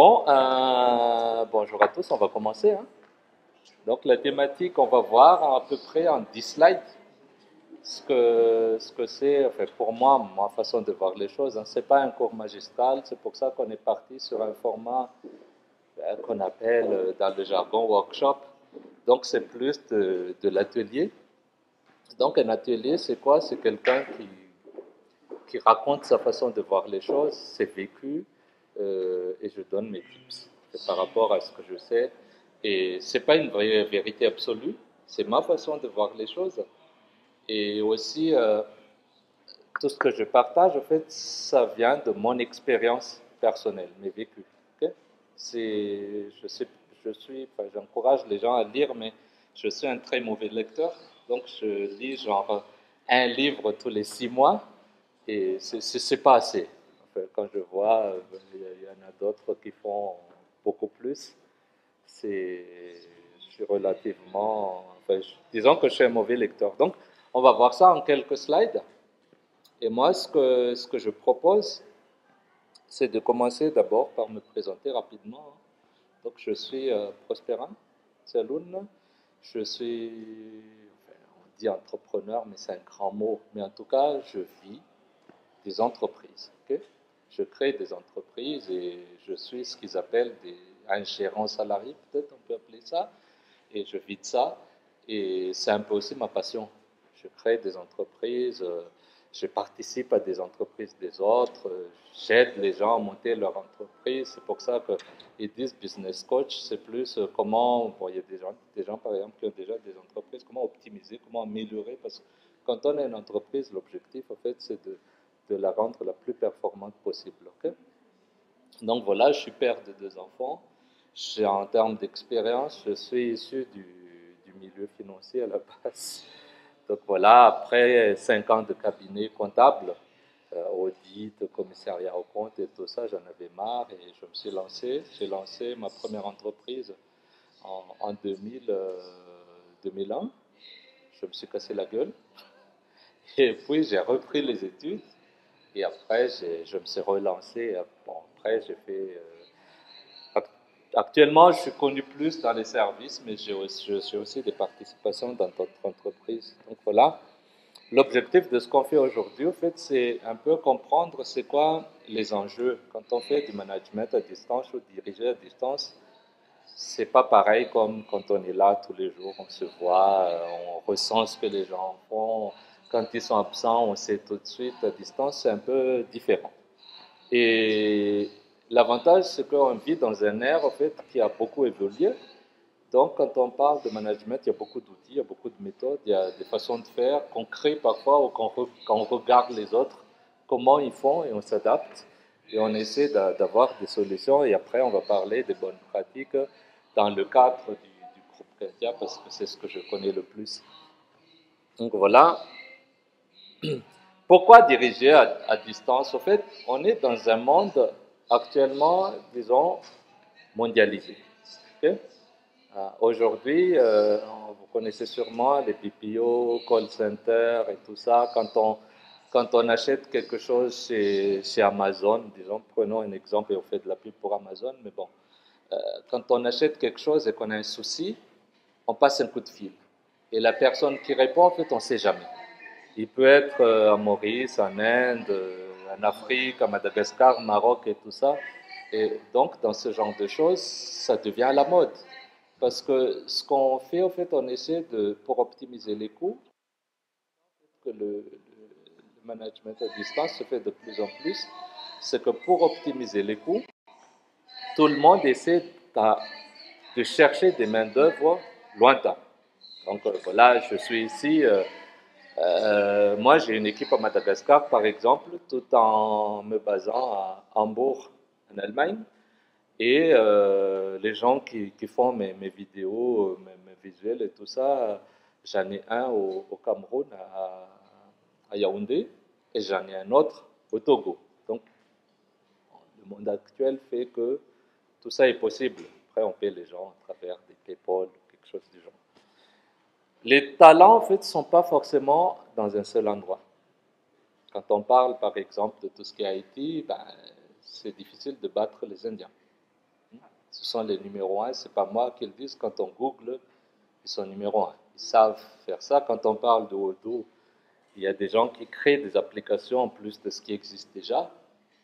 Bon, bonjour à tous, on va commencer, hein. Donc la thématique, on va voir à peu près en 10 slides ce que c'est, enfin, pour moi, ma façon de voir les choses, hein. C'est pas un cours magistral, c'est pour ça qu'on est parti sur un format qu'on appelle dans le jargon workshop. Donc c'est plus de l'atelier. Donc un atelier, c'est quoi? C'est quelqu'un qui raconte sa façon de voir les choses, ses vécus, et je donne mes tips par rapport à ce que je sais. Et c'est pas une vraie vérité absolue, c'est ma façon de voir les choses. Et aussi, tout ce que je partage, en fait, ça vient de mon expérience personnelle, mes vécus. Ok. Je sais, enfin, j'encourage les gens à lire, mais je suis un très mauvais lecteur, donc je lis genre un livre tous les 6 mois, et c'est pas assez. Enfin, quand je vois, il y en a d'autres qui font beaucoup plus. C'est, je suis relativement, enfin, disons que je suis un mauvais lecteur. Donc, on va voir ça en quelques slides. Et moi, ce que je propose, c'est de commencer d'abord par me présenter rapidement. Donc, je suis Prosperin Saloun. Je suis, enfin, on dit entrepreneur, mais c'est un grand mot. Mais en tout cas, je vis des entreprises. Okay. Je crée des entreprises et je suis ce qu'ils appellent un gérant salarié, peut-être on peut appeler ça. Et je vis de ça. Et c'est un peu aussi ma passion. Je crée des entreprises, je participe à des entreprises des autres, j'aide les gens à monter leur entreprise. C'est pour ça qu'ils disent business coach, c'est plus comment, bon, il y a des gens par exemple qui ont déjà des entreprises, comment optimiser, comment améliorer. Parce que quand on a une entreprise, l'objectif en fait c'est de la rendre la plus performante possible. Okay. Donc voilà, je suis père de 2 enfants. En termes d'expérience, je suis issu du milieu financier à la base. Donc voilà, après 5 ans de cabinet comptable, audit, commissariat au compte et tout ça, j'en avais marre et je me suis lancé. J'ai lancé ma première entreprise en 2001. Je me suis cassé la gueule. Et puis j'ai repris les études. Et après, je me suis relancé. Bon, après, j'ai fait. Actuellement, je suis connu plus dans les services, mais j'ai aussi des participations dans d'autres entreprises. Donc voilà. L'objectif de ce qu'on fait aujourd'hui, en fait, c'est un peu comprendre c'est quoi les enjeux. Quand on fait du management à distance ou diriger à distance, c'est pas pareil comme quand on est là tous les jours, on se voit, on ressent ce que les gens font. Quand ils sont absents, on sait tout de suite. À distance, c'est un peu différent. Et l'avantage, c'est qu'on vit dans un ère, en fait, qui a beaucoup évolué. Donc, quand on parle de management, il y a beaucoup d'outils, il y a beaucoup de méthodes, il y a des façons de faire qu'on crée parfois ou quand on regarde les autres, comment ils font et on s'adapte et on essaie d'avoir des solutions. Et après, on va parler des bonnes pratiques dans le cadre du groupe Katia parce que c'est ce que je connais le plus. Donc voilà. Pourquoi diriger à distance? En fait, on est dans un monde actuellement, disons, mondialisé. Okay. Aujourd'hui, vous connaissez sûrement les BPO, call center et tout ça. Quand on achète quelque chose chez Amazon, disons, prenons un exemple et on fait de la pub pour Amazon, mais bon, quand on achète quelque chose et qu'on a un souci, on passe un coup de fil. Et la personne qui répond, en fait, on ne sait jamais. Il peut être à Maurice, en Inde, en Afrique, à Madagascar, au Maroc et tout ça. Et donc, dans ce genre de choses, ça devient à la mode. Parce que ce qu'on fait, en fait, on essaie pour optimiser les coûts, que le management à distance se fait de plus en plus, c'est que pour optimiser les coûts, tout le monde essaie de chercher des main-d'œuvre lointains. Donc voilà, je suis ici. Moi, j'ai une équipe à Madagascar, par exemple, tout en me basant à Hambourg, en Allemagne. Et les gens qui font mes vidéos, mes visuels et tout ça, j'en ai un au Cameroun, à Yaoundé, et j'en ai un autre au Togo. Donc, le monde actuel fait que tout ça est possible. Après, on paie les gens à travers des PayPal ou quelque chose du genre. Les talents, en fait, ne sont pas forcément dans un seul endroit. Quand on parle, par exemple, de tout ce qui est Haïti, ben, c'est difficile de battre les Indiens. Ce sont les numéros 1, c'est pas moi qui le dis. Quand on google, ils sont numéro 1. Ils savent faire ça. Quand on parle de Odoo, il y a des gens qui créent des applications en plus de ce qui existe déjà.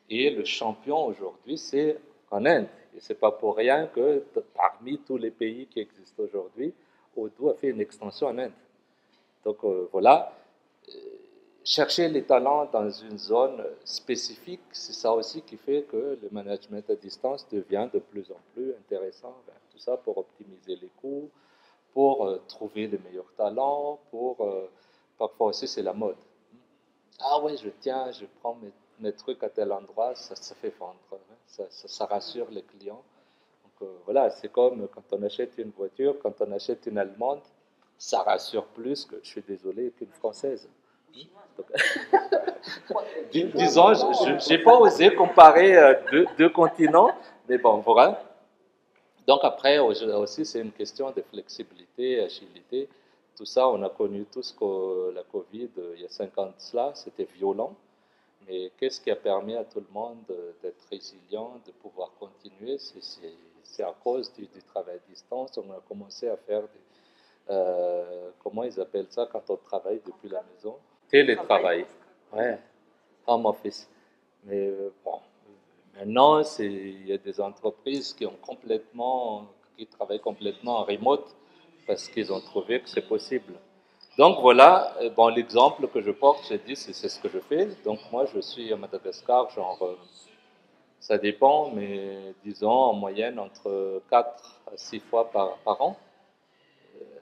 Et le champion aujourd'hui, c'est en Inde. Et c'est pas pour rien que parmi tous les pays qui existent aujourd'hui, Odoo a fait une extension en Inde. Donc voilà, chercher les talents dans une zone spécifique, c'est ça aussi qui fait que le management à distance devient de plus en plus intéressant. Tout ça pour optimiser les coûts, pour trouver les meilleurs talents, pour parfois aussi c'est la mode. Ah ouais, je prends mes trucs à tel endroit, ça fait vendre, hein. Ça rassure les clients. Donc voilà, c'est comme quand on achète une voiture, quand on achète une allemande, ça rassure plus que, je suis désolé, qu'une française. Donc, disons, je n'ai pas osé comparer deux continents, mais bon, voilà. Donc après, aussi, c'est une question de flexibilité, agilité. Tout ça, on a connu tous que la Covid, il y a 5 ans de cela, c'était violent. Mais qu'est-ce qui a permis à tout le monde d'être résilient, de pouvoir continuer? C'est à cause du travail à distance. On a commencé à faire comment ils appellent ça quand on travaille depuis la maison? Télétravail. Ouais, home office. Mais bon, maintenant, il y a des entreprises qui travaillent complètement en remote parce qu'ils ont trouvé que c'est possible. Donc voilà, bon, l'exemple que je porte, j'ai dit, c'est ce que je fais. Donc moi, je suis à Madagascar, genre, ça dépend, mais disons en moyenne entre 4 à 6 fois par an,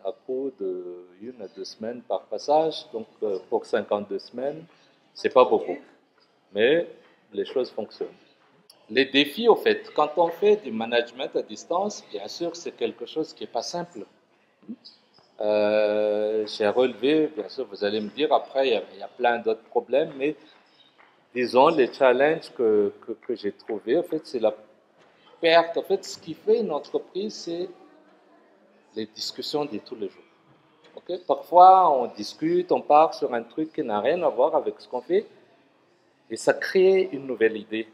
à coup de 1 à 2 semaines par passage. Donc pour 52 semaines, c'est pas beaucoup, mais les choses fonctionnent. Les défis, au fait, quand on fait du management à distance, bien sûr, c'est quelque chose qui n'est pas simple. J'ai relevé, bien sûr, vous allez me dire, après, il y a plein d'autres problèmes, mais disons, les challenges que j'ai trouvés, en fait, c'est la perte. En fait, ce qui fait une entreprise, c'est les discussions de tous les jours. Okay? Parfois, on discute, on part sur un truc qui n'a rien à voir avec ce qu'on fait, et ça crée une nouvelle idée.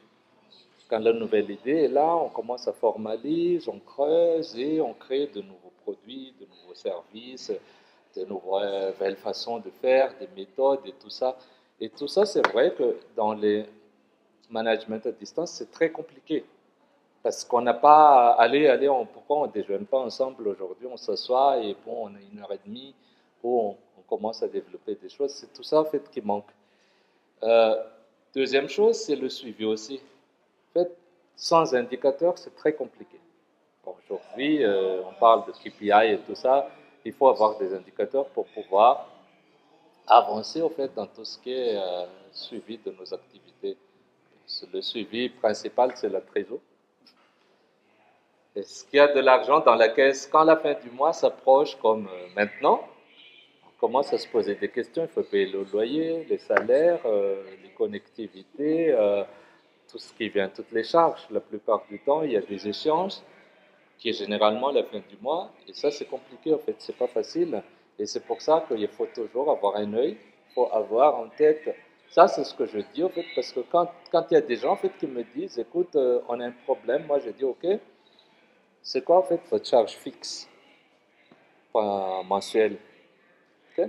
Quand la nouvelle idée est là, on commence à formaliser, on creuse et on crée de nouveaux produits, de nouveaux services, de nouvelles façons de faire, des méthodes et tout ça. Et tout ça, c'est vrai que dans les management à distance, c'est très compliqué. Parce qu'on n'a pas, pourquoi on ne déjeune pas ensemble aujourd'hui, on s'assoit et bon, on a 1 heure et demie où on commence à développer des choses. C'est tout ça, en fait, qui manque. Euh, Deuxième chose, c'est le suivi aussi. En fait, sans indicateur, c'est très compliqué. Bon, aujourd'hui, on parle de KPI et tout ça. Il faut avoir des indicateurs pour pouvoir avancer, en fait, dans tout ce qui est suivi de nos activités. Le suivi principal, c'est la trésorerie. Est-ce qu'il y a de l'argent dans la caisse? Quand la fin du mois s'approche, comme maintenant, on commence à se poser des questions. Il faut payer le loyer, les salaires, les connectivités, tout ce qui vient, toutes les charges. La plupart du temps, il y a des échanges qui est généralement la fin du mois. Et ça, c'est compliqué, en fait. C'est pas facile. Et c'est pour ça qu'il faut toujours avoir un œil. Il faut avoir en tête. Ça, c'est ce que je dis, en fait, parce que quand il y a des gens, en fait, qui me disent, écoute, on a un problème, moi, je dis, OK, c'est quoi, en fait, votre charge fixe mensuelle? OK.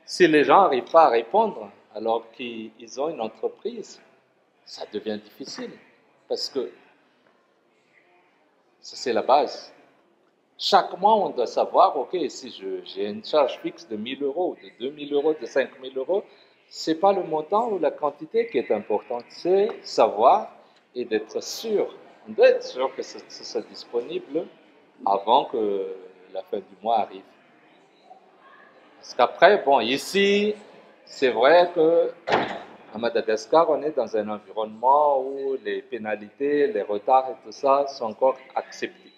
Si les gens n'arrivent pas à répondre alors qu'ils ont une entreprise, ça devient difficile. Parce que ça, c'est la base. Chaque mois, on doit savoir, OK, si j'ai une charge fixe de 1 000 euros, de 2 000 euros, de 5 000 euros, ce n'est pas le montant ou la quantité qui est importante, c'est savoir et d'être sûr. On doit être sûr que ça soit disponible avant que la fin du mois arrive. Parce qu'après, bon, ici, c'est vrai que à Madagascar, on est dans un environnement où les pénalités, les retards et tout ça sont encore acceptés.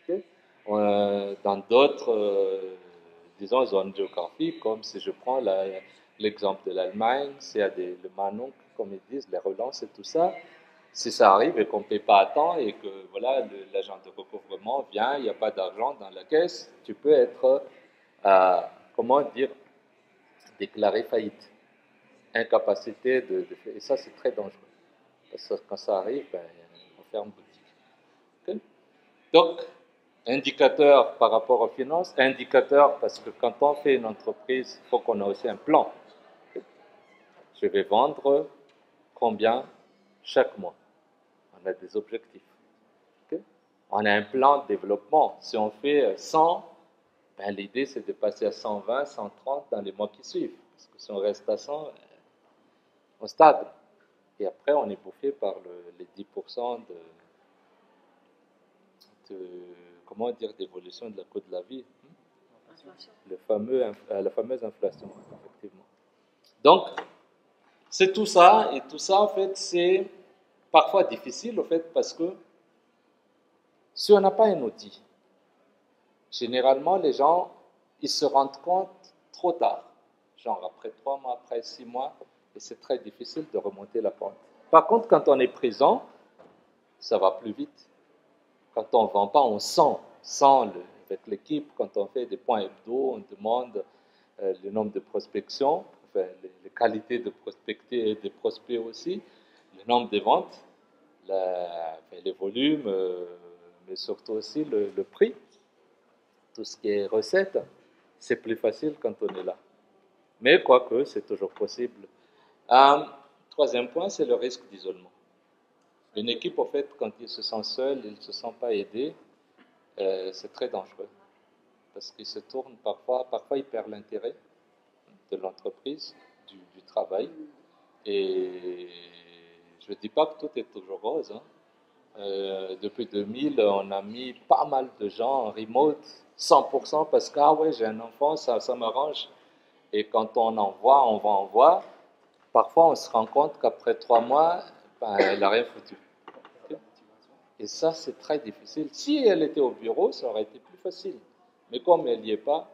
Okay? Dans d'autres, disons, zones géographiques, comme si je prends l'exemple de l'Allemagne, s'il y a le manque, comme ils disent, les relances et tout ça, si ça arrive et qu'on ne paie pas à temps et que voilà, l'agent de recouvrement vient, il n'y a pas d'argent dans la caisse, tu peux être, comment dire, déclaré faillite, incapacité et ça c'est très dangereux. Parce que quand ça arrive, ben, on ferme boutique. Okay? Donc, indicateur par rapport aux finances, indicateur parce que quand on fait une entreprise, il faut qu'on ait aussi un plan. Okay? Je vais vendre combien chaque mois. On a des objectifs. Okay? On a un plan de développement. Si on fait 100, ben, l'idée c'est de passer à 120, 130 dans les mois qui suivent. Parce que si on reste à 100, on stagne. Et après, on est bouffé par les 10% de, comment dire, d'évolution de la coût de la vie. La fameuse inflation, effectivement. Donc, c'est tout ça, et tout ça, en fait, c'est parfois difficile, en fait, parce que si on n'a pas un outil, généralement, les gens, ils se rendent compte trop tard, genre après 3 mois, après 6 mois, et c'est très difficile de remonter la pente. Par contre, quand on est présent, ça va plus vite. Quand on ne vend pas, on sent avec l'équipe, quand on fait des points hebdo, on demande le nombre de prospections, enfin, les qualités de prospecter et des prospects aussi, le nombre de ventes, les volumes, mais surtout aussi le prix, tout ce qui est recette, c'est plus facile quand on est là. Mais quoique, c'est toujours possible. Troisième point, c'est le risque d'isolement. Une équipe, en fait, quand il se sent seul, il ne se sent pas aidé, c'est très dangereux. Parce qu'il se tourne parfois il perd l'intérêt de l'entreprise, du travail. Et je ne dis pas que tout est toujours rose. Hein. Depuis 2000, on a mis pas mal de gens en remote, 100%, parce que, ah ouais, j'ai un enfant, ça m'arrange. Et quand on envoie, parfois on se rend compte qu'après 3 mois, ben, elle n'a rien foutu. Et ça, c'est très difficile. Si elle était au bureau, ça aurait été plus facile. Mais comme elle n'y est pas,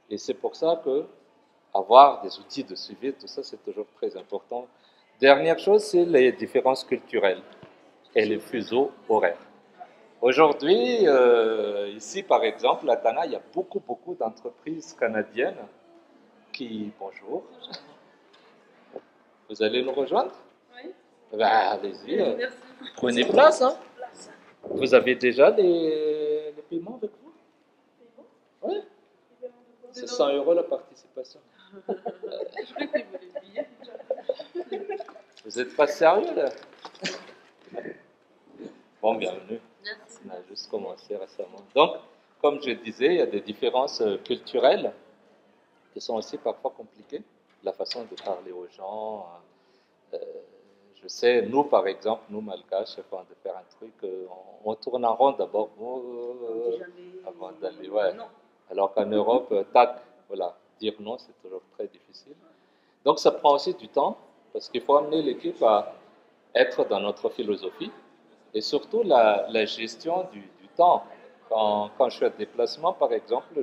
et c'est pour ça que avoir des outils de suivi, tout ça, c'est toujours très important. Dernière chose, c'est les différences culturelles et les fuseaux horaires. Aujourd'hui, ici, par exemple, à Tana, il y a beaucoup d'entreprises canadiennes qui... Bonjour. Vous allez nous rejoindre? Oui. Ben, allez-y. Prenez place. Hein. Vous avez déjà les paiements avec vous? Oui. C'est 100 € la participation. Je crois que vous les billets. Vous n'êtes pas sérieux là? Bon, bienvenue. Merci. On a juste commencé récemment. Donc, comme je disais, il y a des différences culturelles qui sont aussi parfois compliquées. La façon de parler aux gens. Je sais, nous par exemple, nous malgaches, avant de faire un truc, on tourne en rond d'abord avant d'aller. Ouais. Alors qu'en Europe, tac, voilà, dire non, c'est toujours très difficile. Donc ça prend aussi du temps, parce qu'il faut amener l'équipe à être dans notre philosophie, et surtout la gestion du temps. Quand je suis en déplacement, par exemple,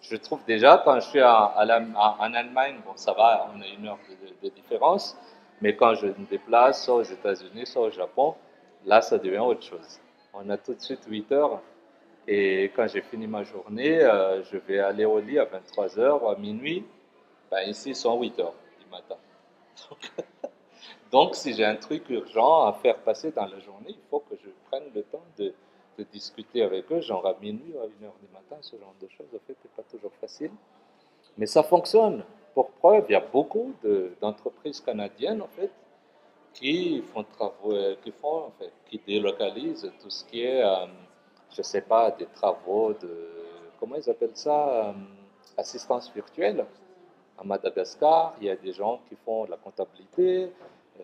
je trouve déjà, quand je suis en Allemagne, bon, ça va, on a 1 heure de différence, mais quand je me déplace, soit aux États-Unis, soit au Japon, là, ça devient autre chose. On a tout de suite 8 heures, et quand j'ai fini ma journée, je vais aller au lit à 23 heures ou à minuit. Ben, ici, ils sont 8 heures du matin. Donc, si j'ai un truc urgent à faire passer dans la journée, il faut que je prenne le temps de discuter avec eux, genre à minuit ou à 1 heure du matin, ce genre de choses, en fait, n'est pas toujours facile. Mais ça fonctionne. Pour preuve, il y a beaucoup d'entreprises canadiennes, en fait, qui font travaux, qui délocalisent tout ce qui est, je ne sais pas, des travaux de, comment ils appellent ça, assistance virtuelle. À Madagascar, il y a des gens qui font la comptabilité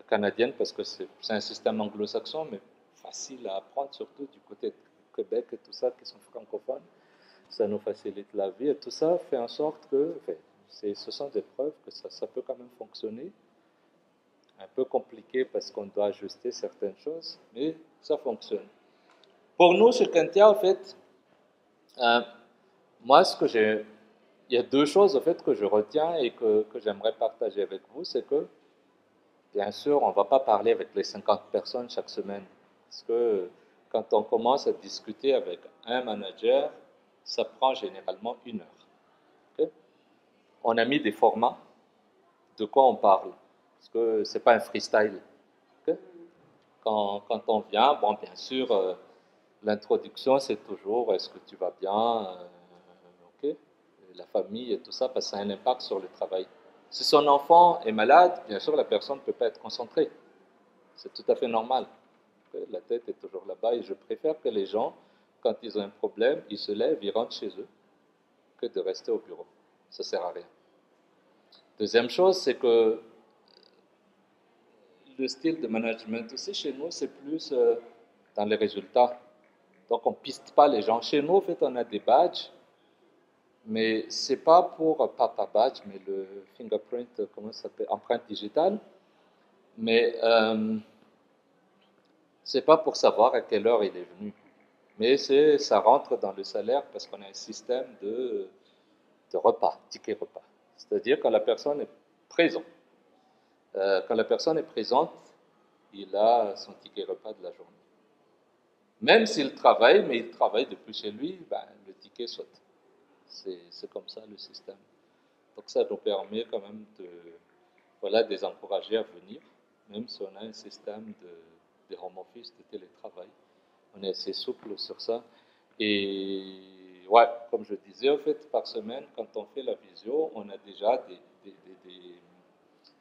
canadienne parce que c'est un système anglo-saxon, mais facile à apprendre, surtout du côté de Québec et tout ça, qui sont francophones. Ça nous facilite la vie et tout ça fait en sorte que, ce sont des preuves que ça peut quand même fonctionner. Un peu compliqué parce qu'on doit ajuster certaines choses, mais ça fonctionne. Pour nous, chez Kentia, en fait, moi, il y a 2 choses en fait que je retiens et que j'aimerais partager avec vous, c'est que bien sûr, on ne va pas parler avec les 50 personnes chaque semaine, parce que quand on commence à discuter avec un manager, ça prend généralement 1 heure. Okay? On a mis des formats de quoi on parle, parce que c'est pas un freestyle. Okay? Quand on vient, bon, bien sûr, L'introduction, c'est toujours est-ce que tu vas bien, ok, et la famille et tout ça, parce que ça a un impact sur le travail. Si son enfant est malade, bien sûr, la personne ne peut pas être concentrée. C'est tout à fait normal. La tête est toujours là-bas et je préfère que les gens, quand ils ont un problème, ils se lèvent, ils rentrent chez eux, que de rester au bureau. Ça ne sert à rien. Deuxième chose, c'est que le style de management aussi chez nous, c'est plus dans les résultats. Donc on ne piste pas les gens. Chez nous, en fait, on a des badges, mais c'est pas pour, pas badge, mais le fingerprint, comment ça s'appelle, empreinte digitale. Mais c'est pas pour savoir à quelle heure il est venu. Mais ça rentre dans le salaire parce qu'on a un système de repas, ticket repas. C'est-à-dire quand la personne est présente. Quand la personne est présente, il a son ticket repas de la journée. Même s'il travaille, mais il travaille depuis chez lui, ben, le ticket saute. C'est comme ça le système. Donc ça nous permet quand même voilà, de les encourager à venir, même si on a un système de home office, de télétravail. On est assez souple sur ça. Et ouais, comme je disais, en fait, par semaine, quand on fait la visio, on a déjà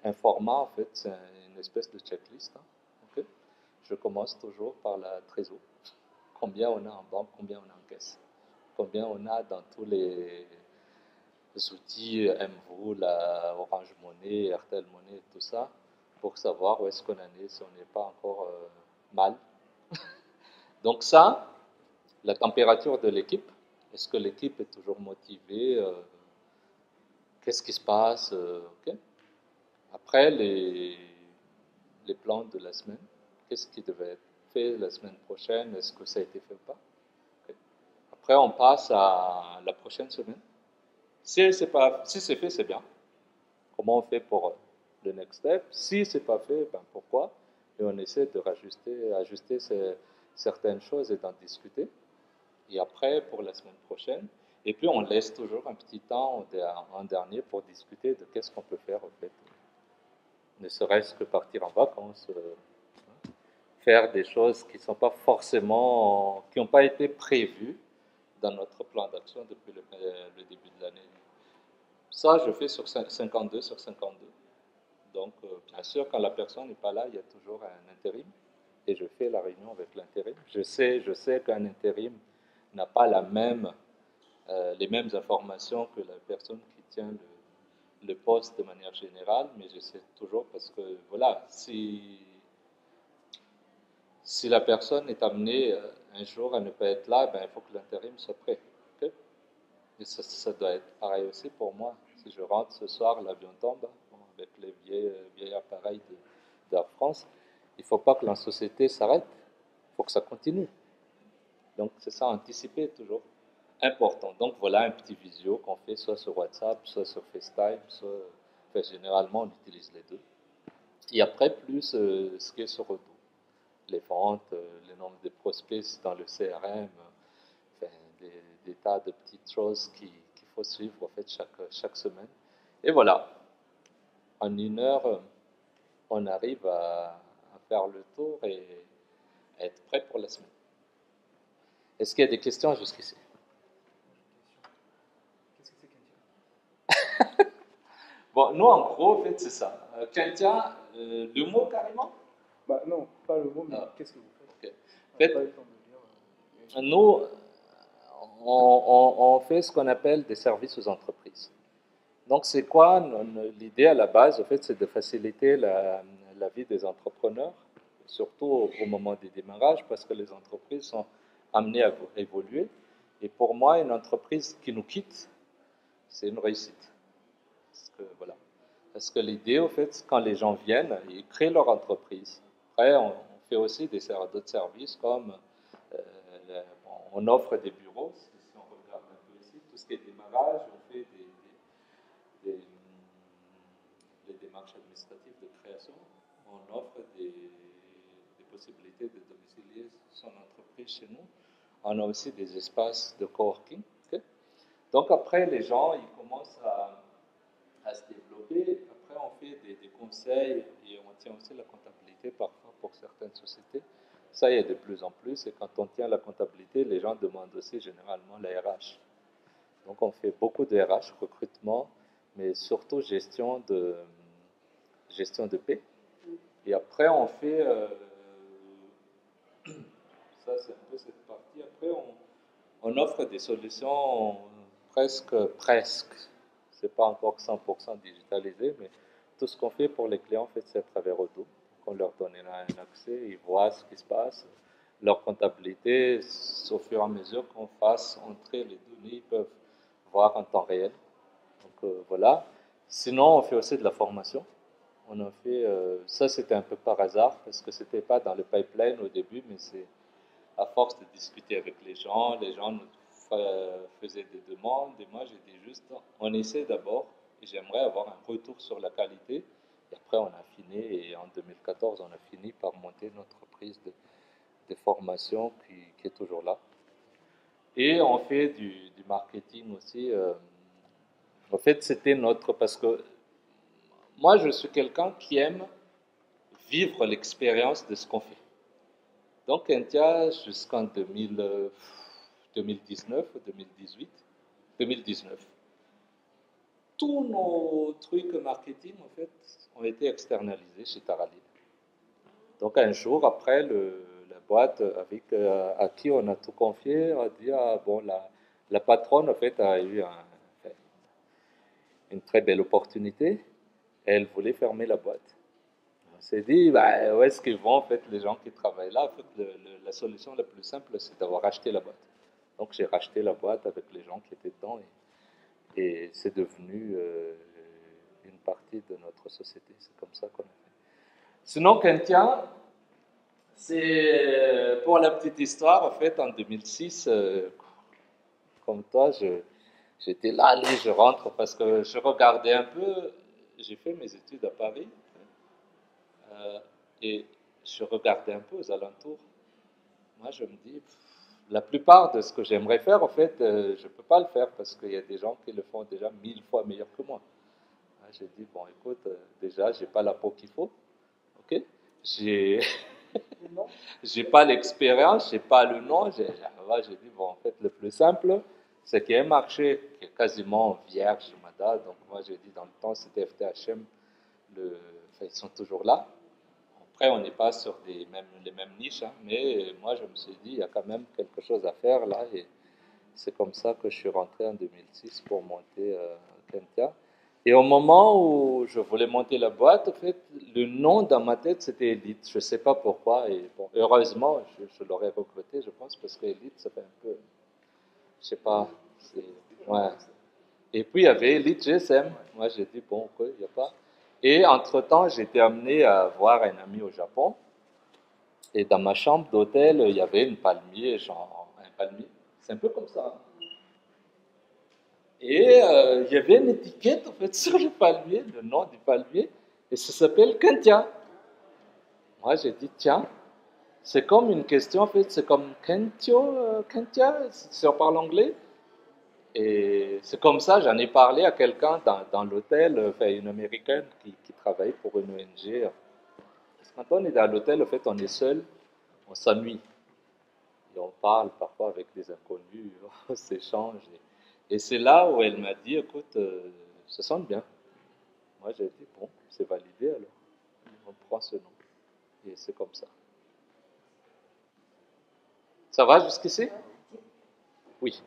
un format, en fait, c'est une espèce de checklist. Hein, ok. Je commence toujours par la trésor. Combien on a en banque, combien on a en caisse, combien on a dans tous les outils MVO, la Orange Money, Airtel Money, tout ça, pour savoir où est-ce qu'on en est, si on n'est pas encore mal. Donc ça, la température de l'équipe, est-ce que l'équipe est toujours motivée, qu'est-ce qui se passe, ok. Après, les plans de la semaine, qu'est-ce qui devait être fait la semaine prochaine, est-ce que ça a été fait ou pas. Okay. Après, on passe à la prochaine semaine. Si c'est fait, c'est bien. Comment on fait pour le next step? Si c'est pas fait, ben pourquoi? Et on essaie de ajuster certaines choses et d'en discuter. Et après, pour la semaine prochaine, et puis on laisse toujours un petit temps en dernier pour discuter de qu'est-ce qu'on peut faire en fait. Ne serait-ce que partir en vacances, faire des choses qui sont pas forcément, qui n'ont pas été prévues dans notre plan d'action depuis le début de l'année. Ça, je fais sur 52 sur 52. Donc, bien sûr, quand la personne n'est pas là, il y a toujours un intérim. Et je fais la réunion avec l'intérim. Je sais qu'un intérim n'a pas les mêmes informations que la personne qui tient le poste de manière générale, mais je sais toujours parce que, voilà, si la personne est amenée un jour à ne pas être là, ben, il faut que l'intérim soit prêt. Okay. Et ça doit être pareil aussi pour moi. Si je rentre ce soir, l'avion tombe, bon, avec les vieilles appareils d'Air France, il ne faut pas que la société s'arrête. Il faut que ça continue. Donc, c'est ça, anticiper toujours. Important. Donc, voilà un petit visio qu'on fait soit sur WhatsApp, soit sur FaceTime, enfin, généralement, on utilise les deux. Et après, plus ce qui est sur Odoo. Les ventes, le nombre de prospects dans le CRM, enfin, des tas de petites choses qu'il faut suivre en fait chaque semaine. Et voilà, en 1 heure, on arrive à faire le tour et à être prêt pour la semaine. Est-ce qu'il y a des questions jusqu'ici? Qu'est-ce que c'est qu'un tir? Bon, nous en gros, en fait, c'est ça. Kentia, le mot carrément? Bah non, pas le mot, mais Ah, qu'est-ce que vous faites? ok. En On n'a pas eu fait, le temps de lire. nous, on fait ce qu'on appelle des services aux entreprises. Donc, c'est quoi l'idée à la base? En fait, c'est de faciliter la vie des entrepreneurs, surtout au moment des démarrages, parce que les entreprises sont amenées à évoluer. Et pour moi, une entreprise qui nous quitte, c'est une réussite. Parce que, voilà. Parce que l'idée, en fait, quand les gens viennent, ils créent leur entreprise. Après, on fait aussi d'autres services comme on offre des bureaux. Si on regarde un peu ici, tout ce qui est démarrage, on fait des, des démarches administratives de création. On offre des possibilités de domicilier son entreprise chez nous. On a aussi des espaces de coworking. Okay. Donc après, les gens, ils commencent à se développer. Après, on fait des conseils et on tient aussi la comptabilité parfois pour certaines sociétés. Ça, il y a de plus en plus. Et quand on tient la comptabilité, les gens demandent aussi généralement la RH. Donc, on fait beaucoup de RH, recrutement, mais surtout gestion de paie. Et après, on fait, ça c'est un peu cette partie, après on offre des solutions presque, c'est pas encore 100% digitalisé, mais tout ce qu'on fait pour les clients, en fait, c'est à travers Odoo. On leur donne un accès, ils voient ce qui se passe, leur comptabilité, au fur et à mesure qu'on fasse entrer les données, ils peuvent voir en temps réel. Donc voilà. Sinon, on fait aussi de la formation. On a fait, ça c'était un peu par hasard, parce que c'était pas dans le pipeline au début, mais c'est à force de discuter avec les gens nous faisaient des demandes, et moi j'ai dit juste, on essaie d'abord, et j'aimerais avoir un retour sur la qualité, et après on a fini, et en 2014 on a fini par monter notre entreprise de formation qui est toujours là. Et on fait du marketing aussi. En fait, c'était notre, parce que moi je suis quelqu'un qui aime vivre l'expérience de ce qu'on fait. Donc, Intia, jusqu'en 2019 ou 2018, 2019, tous nos trucs marketing, en fait, ont été externalisés chez Taralit. Donc, un jour, après, la boîte avec, à qui on a tout confié, a dit, ah, bon, la patronne, en fait, a eu une très belle opportunité. Elle voulait fermer la boîte. On s'est dit, bah, où est-ce qu'ils vont, en fait, les gens qui travaillent là? En fait, la solution la plus simple, c'est d'avoir racheté la boîte. Donc, j'ai racheté la boîte avec les gens qui étaient dedans et c'est devenu une partie de notre société. C'est comme ça qu'on a fait. Sinon, Kentia, c'est pour la petite histoire, en fait, en 2006, comme toi, j'étais là, allez, je rentre parce que je regardais un peu, j'ai fait mes études à Paris. Euh, et je regardais un peu aux alentours. Moi, je me dis, la plupart de ce que j'aimerais faire, en fait, je ne peux pas le faire parce qu'il y a des gens qui le font déjà 1000 fois meilleur que moi. J'ai dit, bon, écoute, déjà, j'ai pas la peau qu'il faut, ok? J'ai, j'ai pas l'expérience, j'ai pas le nom. J'ai dit, bon, en fait, le plus simple, c'est qu'il y a un marché qui est quasiment vierge, Mada. Donc, moi, j'ai dit, dans le temps, c'était FTHM, enfin, ils sont toujours là. Après, on n'est pas sur les mêmes niches, hein, mais moi, je me suis dit, il y a quand même quelque chose à faire là. Et c'est comme ça que je suis rentré en 2006 pour monter Kentia. Et au moment où je voulais monter la boîte, en fait, le nom dans ma tête, c'était Elite. Je ne sais pas pourquoi. Et bon, heureusement, je l'aurais recruté, je pense, parce que Elite, ça fait un peu, je sais pas, ouais. Et puis, il y avait Elite GSM. Moi, j'ai dit, bon, il n'y a pas. Et entre-temps, j'ai été amené à voir un ami au Japon. Et dans ma chambre d'hôtel, il y avait une palmier, genre un palmier. C'est un peu comme ça. Et il y avait une étiquette en fait sur le palmier, le nom du palmier, et ça s'appelle Kentia. Moi j'ai dit tiens, c'est comme une question en fait, c'est comme Kentio, Kentia, si on parle anglais. Et c'est comme ça, j'en ai parlé à quelqu'un dans l'hôtel, enfin, une américaine qui travaille pour une ONG. Parce que quand on est dans l'hôtel, en fait, on est seul, on s'ennuie. Et on parle parfois avec des inconnus, on s'échange. Et c'est là où elle m'a dit, écoute, ça sonne bien. Moi, j'ai dit, bon, c'est validé alors. On prend ce nom. Et c'est comme ça. Ça va jusqu'ici? Oui.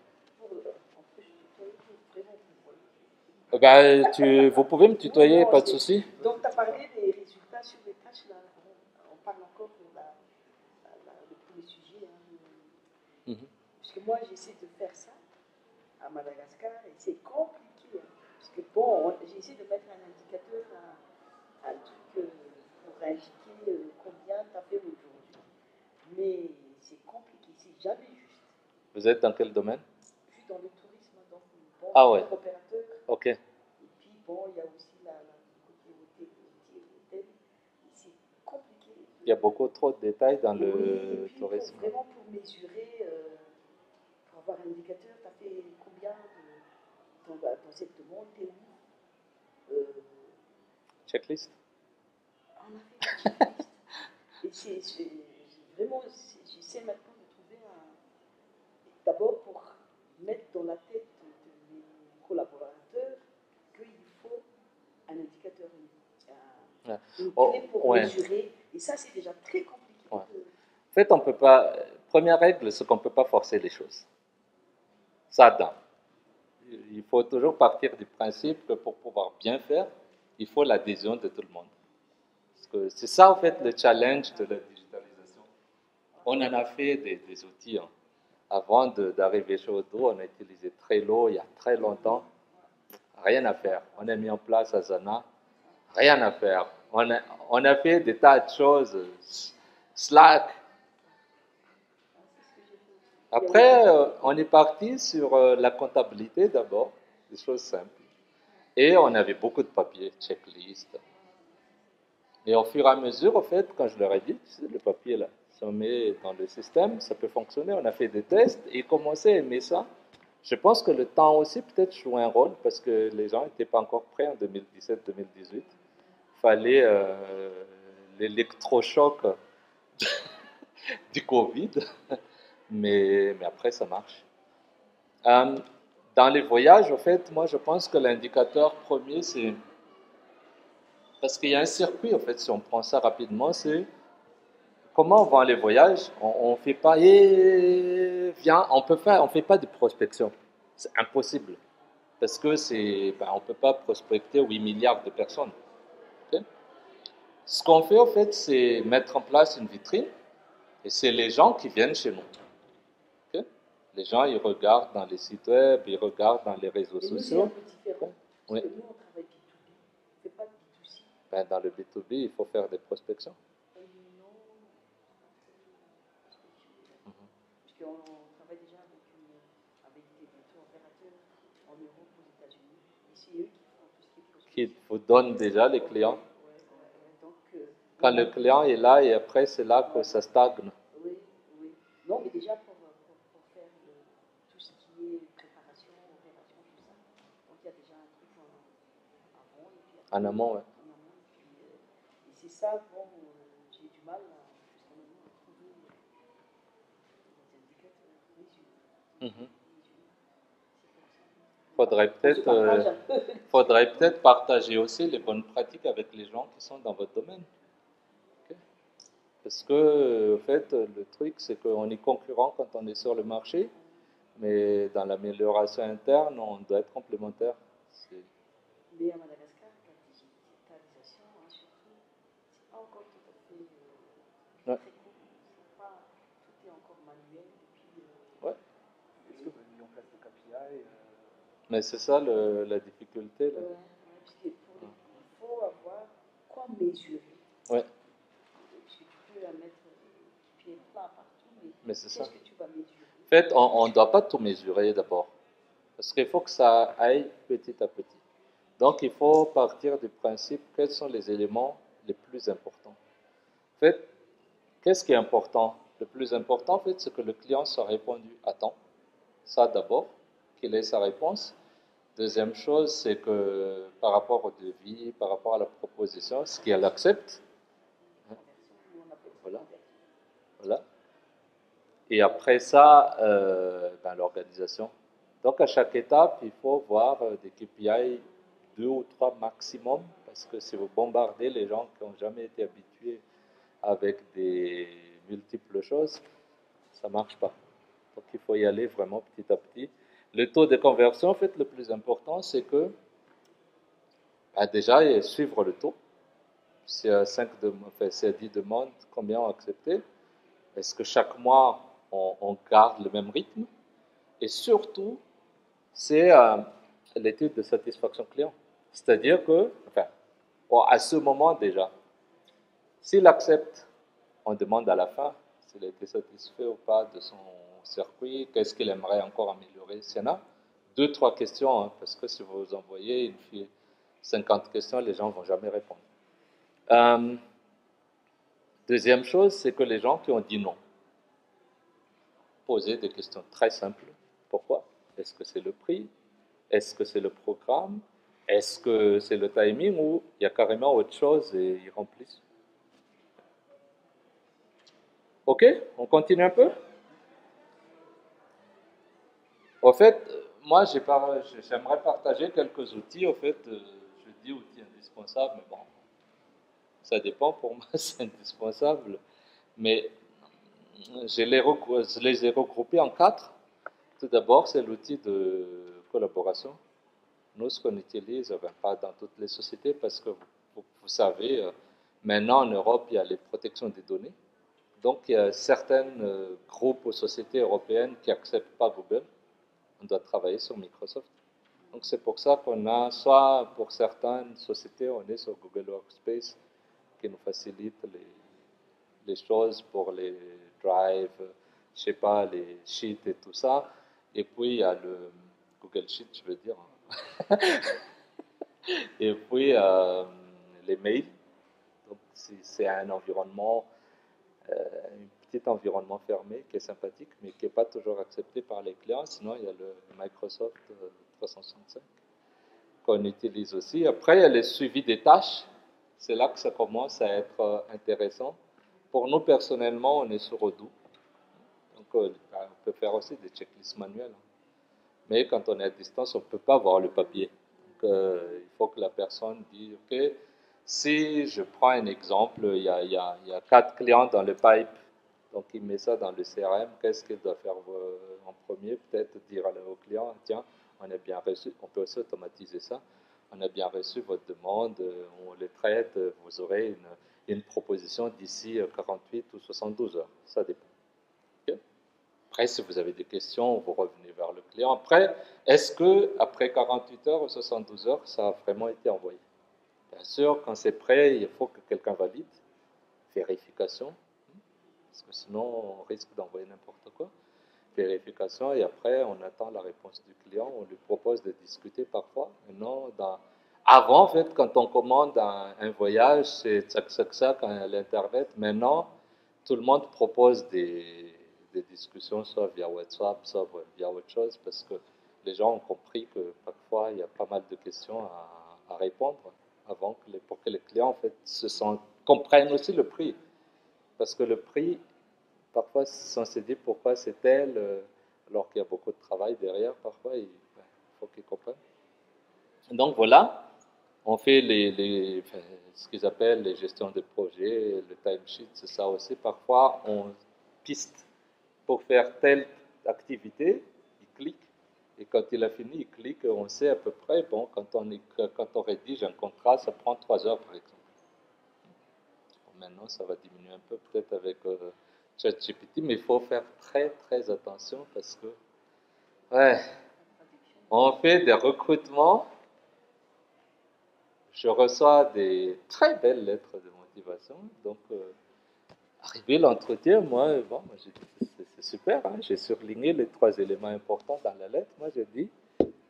Ben, vous pouvez me tutoyer, pas de souci. Donc, tu as parlé des résultats sur les tâches, là. On parle encore de le premier sujet. Hein. Parce que moi, j'essaie de faire ça à Madagascar et c'est compliqué. Hein. Parce que bon, j'essaie de mettre un indicateur, un truc pour indiquer combien tu as fait aujourd'hui. Mais c'est compliqué, c'est jamais juste. Vous êtes dans quel domaine? Je suis dans le tourisme, donc bon, ah ouais. opérateur. Ok. Et puis bon, il y a aussi la côté c'est compliqué. Il y a beaucoup trop de détails dans le puis, tourisme. Vraiment pour mesurer, pour avoir un indicateur, tu as fait combien dans cette demande, t'es où Checklist? On a fait une checklist. Et c'est vraiment, j'essaie maintenant de trouver d'abord pour mettre dans la tête de mes collaborateurs qu'il faut un indicateur une clé pour mesurer. Et ça, c'est déjà très compliqué. Ouais. En fait, on peut pas. Première règle, c'est qu'on ne peut pas forcer les choses. Ça, il faut toujours partir du principe que pour pouvoir bien faire, il faut l'adhésion de tout le monde. Parce que c'est ça, en fait, le challenge de la digitalisation. On en a fait des outils. Hein. Avant d'arriver chez Odoo, on a utilisé Trello il y a très longtemps. Rien à faire. On a mis en place Asana. Rien à faire. On a fait des tas de choses. Slack. Après, on est parti sur la comptabilité d'abord, des choses simples. Et on avait beaucoup de papiers, checklist. Et au fur et à mesure, en fait, quand je leur ai dit, tu sais, le papier là, si on met dans le système, ça peut fonctionner. On a fait des tests et ils commençaient à aimer ça. Je pense que le temps aussi peut-être jouait un rôle parce que les gens n'étaient pas encore prêts en 2017-2018. Il fallait l'électrochoc du Covid, mais après ça marche. Dans les voyages, en fait, moi je pense que l'indicateur premier, c'est parce qu'il y a un circuit, en fait, si on prend ça rapidement, c'est comment on vend les voyages. On fait pas, viens, on fait pas de prospection. C'est impossible. Parce que on ne peut pas prospecter 8 milliards de personnes. Okay? Ce qu'on fait, en fait, c'est mettre en place une vitrine et c'est les gens qui viennent chez nous. Okay? Les gens, ils regardent dans les sites web, ils regardent dans les réseaux sociaux. Nous, c'est un peu différent. Oui. Parce que nous, on travaille B2B. C'est pas B2C. Dans le B2B, il faut faire des prospections. Non. Parce qu'on travaille déjà avec des opérateurs en Europe, aux États-Unis. Et c'est eux qui font tout ce qui est prospection. Qui vous donnent déjà les clients. Donc, quand le client est là et après c'est là que ça stagne. Oui. Non, mais déjà pour faire tout ce qui est préparation, opération, tout ça. Donc il y a déjà un truc avant et puis après, En amont, ouais. Et c'est ça, bon, j'ai du mal jusqu'à maintenant à trouver des indicateurs. Faudrait peut-être partager aussi les bonnes pratiques avec les gens qui sont dans votre domaine. Okay? Parce que, en fait, le truc, c'est qu'on est concurrent quand on est sur le marché, mais dans l'amélioration interne, on doit être complémentaire. Mais à Madagascar, la digitalisation, surtout, c'est pas encore tout à fait très court. Tout est encore manuel. Ouais. Est-ce que vous avez mis en place des KPI Mais c'est ça la difficulté. Là. Parce qu'il faut avoir quoi mesurer. Ouais. Parce que tu peux mettre pied plat partout, mais c'est ça. Qu'est-ce que tu vas mesurer? En fait, on ne doit pas tout mesurer d'abord. Parce qu'il faut que ça aille petit à petit. Donc, il faut partir du principe quels sont les éléments les plus importants. En fait, qu'est-ce qui est important? Le plus important, en fait, c'est que le client soit répondu à temps. Ça d'abord, qu'il ait sa réponse. Deuxième chose, c'est que par rapport au devis, par rapport à la proposition, ce qu'elle accepte. Voilà. Et après ça, l'organisation. Donc, à chaque étape, il faut voir des KPI 2 ou 3 maximum, parce que si vous bombardez les gens qui n'ont jamais été habitués avec des multiples choses, ça ne marche pas. Donc, il faut y aller vraiment petit à petit. Le taux de conversion, en fait, le plus important, c'est que, déjà, suivre le taux. S'il y a 10 demandes, combien ont accepté? Est-ce que chaque mois, on garde le même rythme? Et surtout, c'est l'étude de satisfaction client. C'est-à-dire que, à ce moment déjà, s'il accepte, on demande à la fin s'il a été satisfait ou pas de son circuit, qu'est-ce qu'il aimerait encore améliorer. S'il y en a 2-3 questions, hein, parce que si vous envoyez une fille 50 questions, les gens ne vont jamais répondre. Deuxième chose, c'est que les gens qui ont dit non, poser des questions très simples. Pourquoi? Est-ce que c'est le prix? Est-ce que c'est le programme? Est-ce que c'est le timing ou il y a carrément autre chose et ils remplissent? Ok, on continue un peu. En fait, moi, j'aimerais partager quelques outils. En fait, je dis outils indispensables, mais bon, ça dépend. Pour moi, c'est indispensable. Mais je les ai regroupés en quatre. Tout d'abord, c'est l'outil de collaboration. Nous, ce qu'on utilise, enfin, pas dans toutes les sociétés, parce que vous savez, maintenant en Europe, il y a les protections des données. Donc, il y a certains groupes ou sociétés européennes qui n'acceptent pas Google. On doit travailler sur Microsoft. Donc, c'est pour ça qu'on a, soit pour certaines sociétés, on est sur Google Workspace, qui nous facilite les choses pour les drives, je sais pas, les sheets et tout ça. Et puis, il y a le Google Sheet, je veux dire. Et puis, les mails. Donc, c'est un environnement, un petit environnement fermé qui est sympathique, mais qui n'est pas toujours accepté par les clients. Sinon, il y a le Microsoft 365 qu'on utilise aussi. Après, il y a le suivi des tâches. C'est là que ça commence à être intéressant. Pour nous, personnellement, on est sur Odoo. Donc, on peut faire aussi des checklists manuelles. Mais quand on est à distance, on ne peut pas voir le papier. Donc, il faut que la personne dise, OK, si je prends un exemple, il y a 4 clients dans le pipe, donc il met ça dans le CRM, qu'est-ce qu'il doit faire en premier? Peut-être dire au client, tiens, on a bien reçu, on peut aussi automatiser ça, on a bien reçu votre demande, on les traite, vous aurez une proposition d'ici 48 ou 72 heures, ça dépend. OK. Après, si vous avez des questions, vous revenez vers le client. Après, est-ce que après 48 heures ou 72 heures, ça a vraiment été envoyé? Bien sûr, quand c'est prêt, il faut que quelqu'un valide. Vérification, parce que sinon, on risque d'envoyer n'importe quoi. Vérification, et après, on attend la réponse du client. On lui propose de discuter parfois. Maintenant, avant, en fait, quand on commande un voyage, c'est ça quand l'Internet. Maintenant, tout le monde propose des discussions, soit via WhatsApp, soit via autre chose, parce que les gens ont compris que parfois, il y a pas mal de questions à répondre avant pour que les clients, en fait, comprennent aussi le prix. Parce que le prix, parfois, on se dit pourquoi c'est tel, alors qu'il y a beaucoup de travail derrière, parfois, il faut qu'ils comprennent. Donc voilà, on fait enfin, ce qu'ils appellent les gestions de projet, le timesheet, c'est ça aussi. Parfois, on piste pour faire telle activité, il clique, et quand il a fini, il clique, on sait à peu près, bon, quand on rédige un contrat, ça prend 3 heures par exemple. Maintenant, ça va diminuer un peu peut-être avec ChatGPT, mais il faut faire très très attention parce que, ouais, on fait des recrutements, je reçois des très belles lettres de motivation, donc arrivé l'entretien, moi j'ai dit c'est super, hein, j'ai surligné les 3 éléments importants dans la lettre, moi j'ai dit,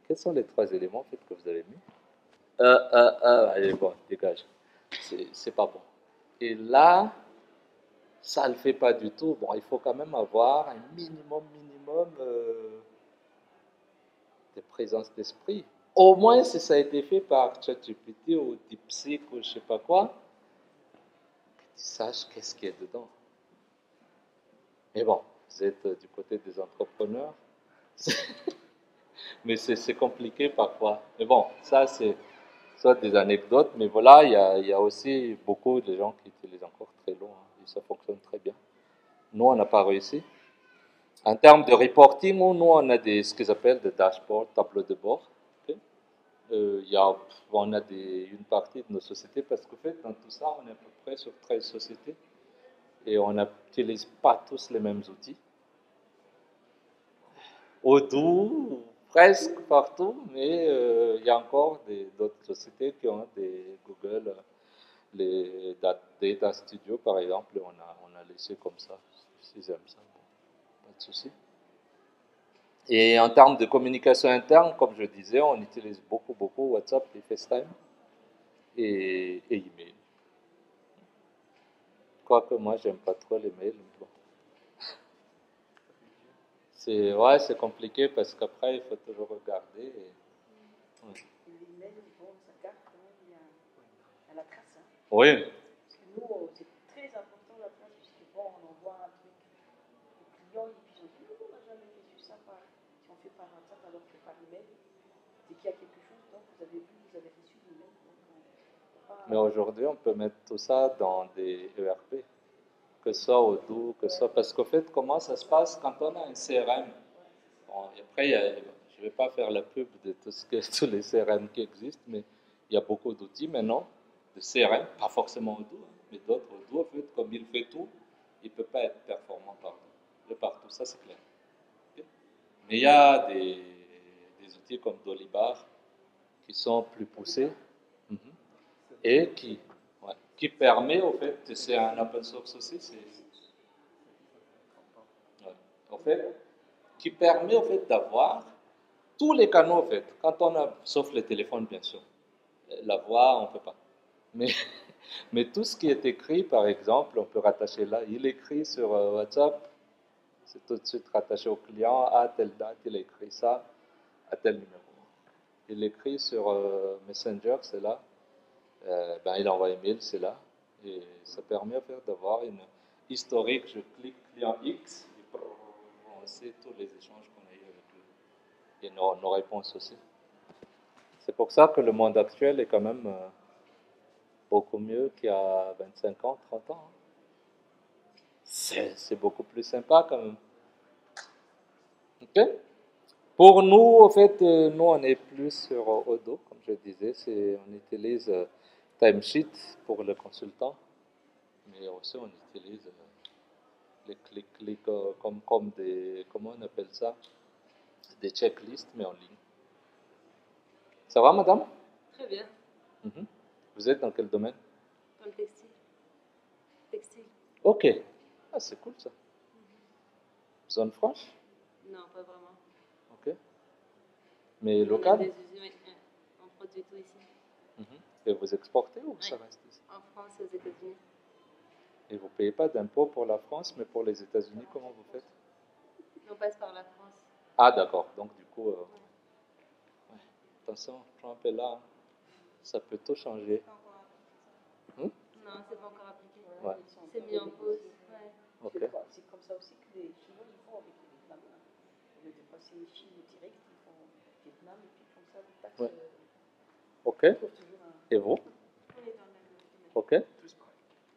quels sont les 3 éléments en fait, que vous avez mis? Allez, bon, dégage, c'est pas bon. Et là, ça ne le fait pas du tout. Bon, il faut quand même avoir un minimum de présence d'esprit. Au moins, si ça a été fait par ChatGPT ou DeepSeek ou je ne sais pas quoi, que tu saches qu'est-ce qu'il y a dedans. Mais bon, vous êtes du côté des entrepreneurs, mais c'est compliqué parfois. Mais bon, ça c'est soit des anecdotes, mais voilà, il y a aussi beaucoup de gens qui utilisent encore très long, hein, et ça fonctionne très bien. Nous, on n'a pas réussi. En termes de reporting, nous, on a ce qu'ils appellent des dashboards, tableaux de bord. Okay. On a une partie de nos sociétés, parce qu'en fait, dans tout ça, on est à peu près sur 13 sociétés et on n'utilise pas tous les mêmes outils. Odoo, presque partout, mais il y a encore d'autres sociétés qui ont des Google, les Data Studio, par exemple, on a laissé comme ça, s'ils aiment ça, bon, pas de souci. Et en termes de communication interne, comme je disais, on utilise beaucoup WhatsApp et FaceTime et email. Quoique moi, j'aime pas trop les mails. Bon. C'est compliqué parce qu'après, il faut toujours regarder. Ouais. L'email, bon, ça garde quand même, il y a la trace. Hein. Oui. Parce que nous, c'est très important la trace, puisque bon, on envoie un truc. fait par WhatsApp alors que par email. Dès qu'il y a quelque chose, donc vous avez vu, vous avez reçu l'email. Mais aujourd'hui, on peut mettre tout ça dans des ERP, que ce soit Odoo, que ce soit... Parce qu'au fait, comment ça se passe quand on a un CRM? Bon, et après, je ne vais pas faire la pub de tous les CRM qui existent, mais il y a beaucoup d'outils maintenant, de CRM, pas forcément Odoo, mais d'autres. Odoo, en fait, comme il fait tout, il ne peut pas être performant partout, ça c'est clair. Okay? Mais il y a des outils comme Dolibar qui sont plus poussés et qui permet, au fait, c'est un open source aussi, en fait, qui permet au fait d'avoir tous les canaux, en fait, quand on a, sauf le téléphone bien sûr, la voix on ne peut pas, mais tout ce qui est écrit, par exemple, on peut rattacher là, il écrit sur WhatsApp, c'est tout de suite rattaché au client, à telle date, il a écrit ça, à tel numéro. Il écrit sur Messenger, c'est là, il envoie un mail, c'est là, et ça permet en fait d'avoir une historique, je clique client X, et on sait tous les échanges qu'on a eu avec lui, et nos réponses aussi. C'est pour ça que le monde actuel est quand même beaucoup mieux qu'il y a 25 ans, 30 ans. C'est beaucoup plus sympa quand même. Ok? Pour nous, en fait, nous on est plus sur Odoo, comme je disais, on utilise Timesheet pour le consultant, mais aussi on utilise les clics comme des, comment on appelle ça, des checklists, mais en ligne. Ça va, madame? Très bien. Vous êtes dans quel domaine? Dans le textile. Textile. Ok. Ah, c'est cool ça. Zone franche? Non, pas vraiment. Ok. Mais local? On a des usines, on produit tout ici. Et vous exportez ou ça reste ici? En France et aux États-Unis. Et vous ne payez pas d'impôts pour la France, mais pour les États-Unis, comment vous faites? On passe par la France. Ah, d'accord. Donc, du coup, attention, Trump est là. Ça peut tout changer. Non, c'est pas encore appliqué. Ouais. C'est mis en pause. Ouais. Ok. C'est comme ça aussi que les Chinois ils font avec les Vietnamiens. Au lieu de passer les Chine direct, ils font Vietnam et puis comme ça, les taxes. Ouais. Ok. Et vous? On est dans le même domaine. Ok.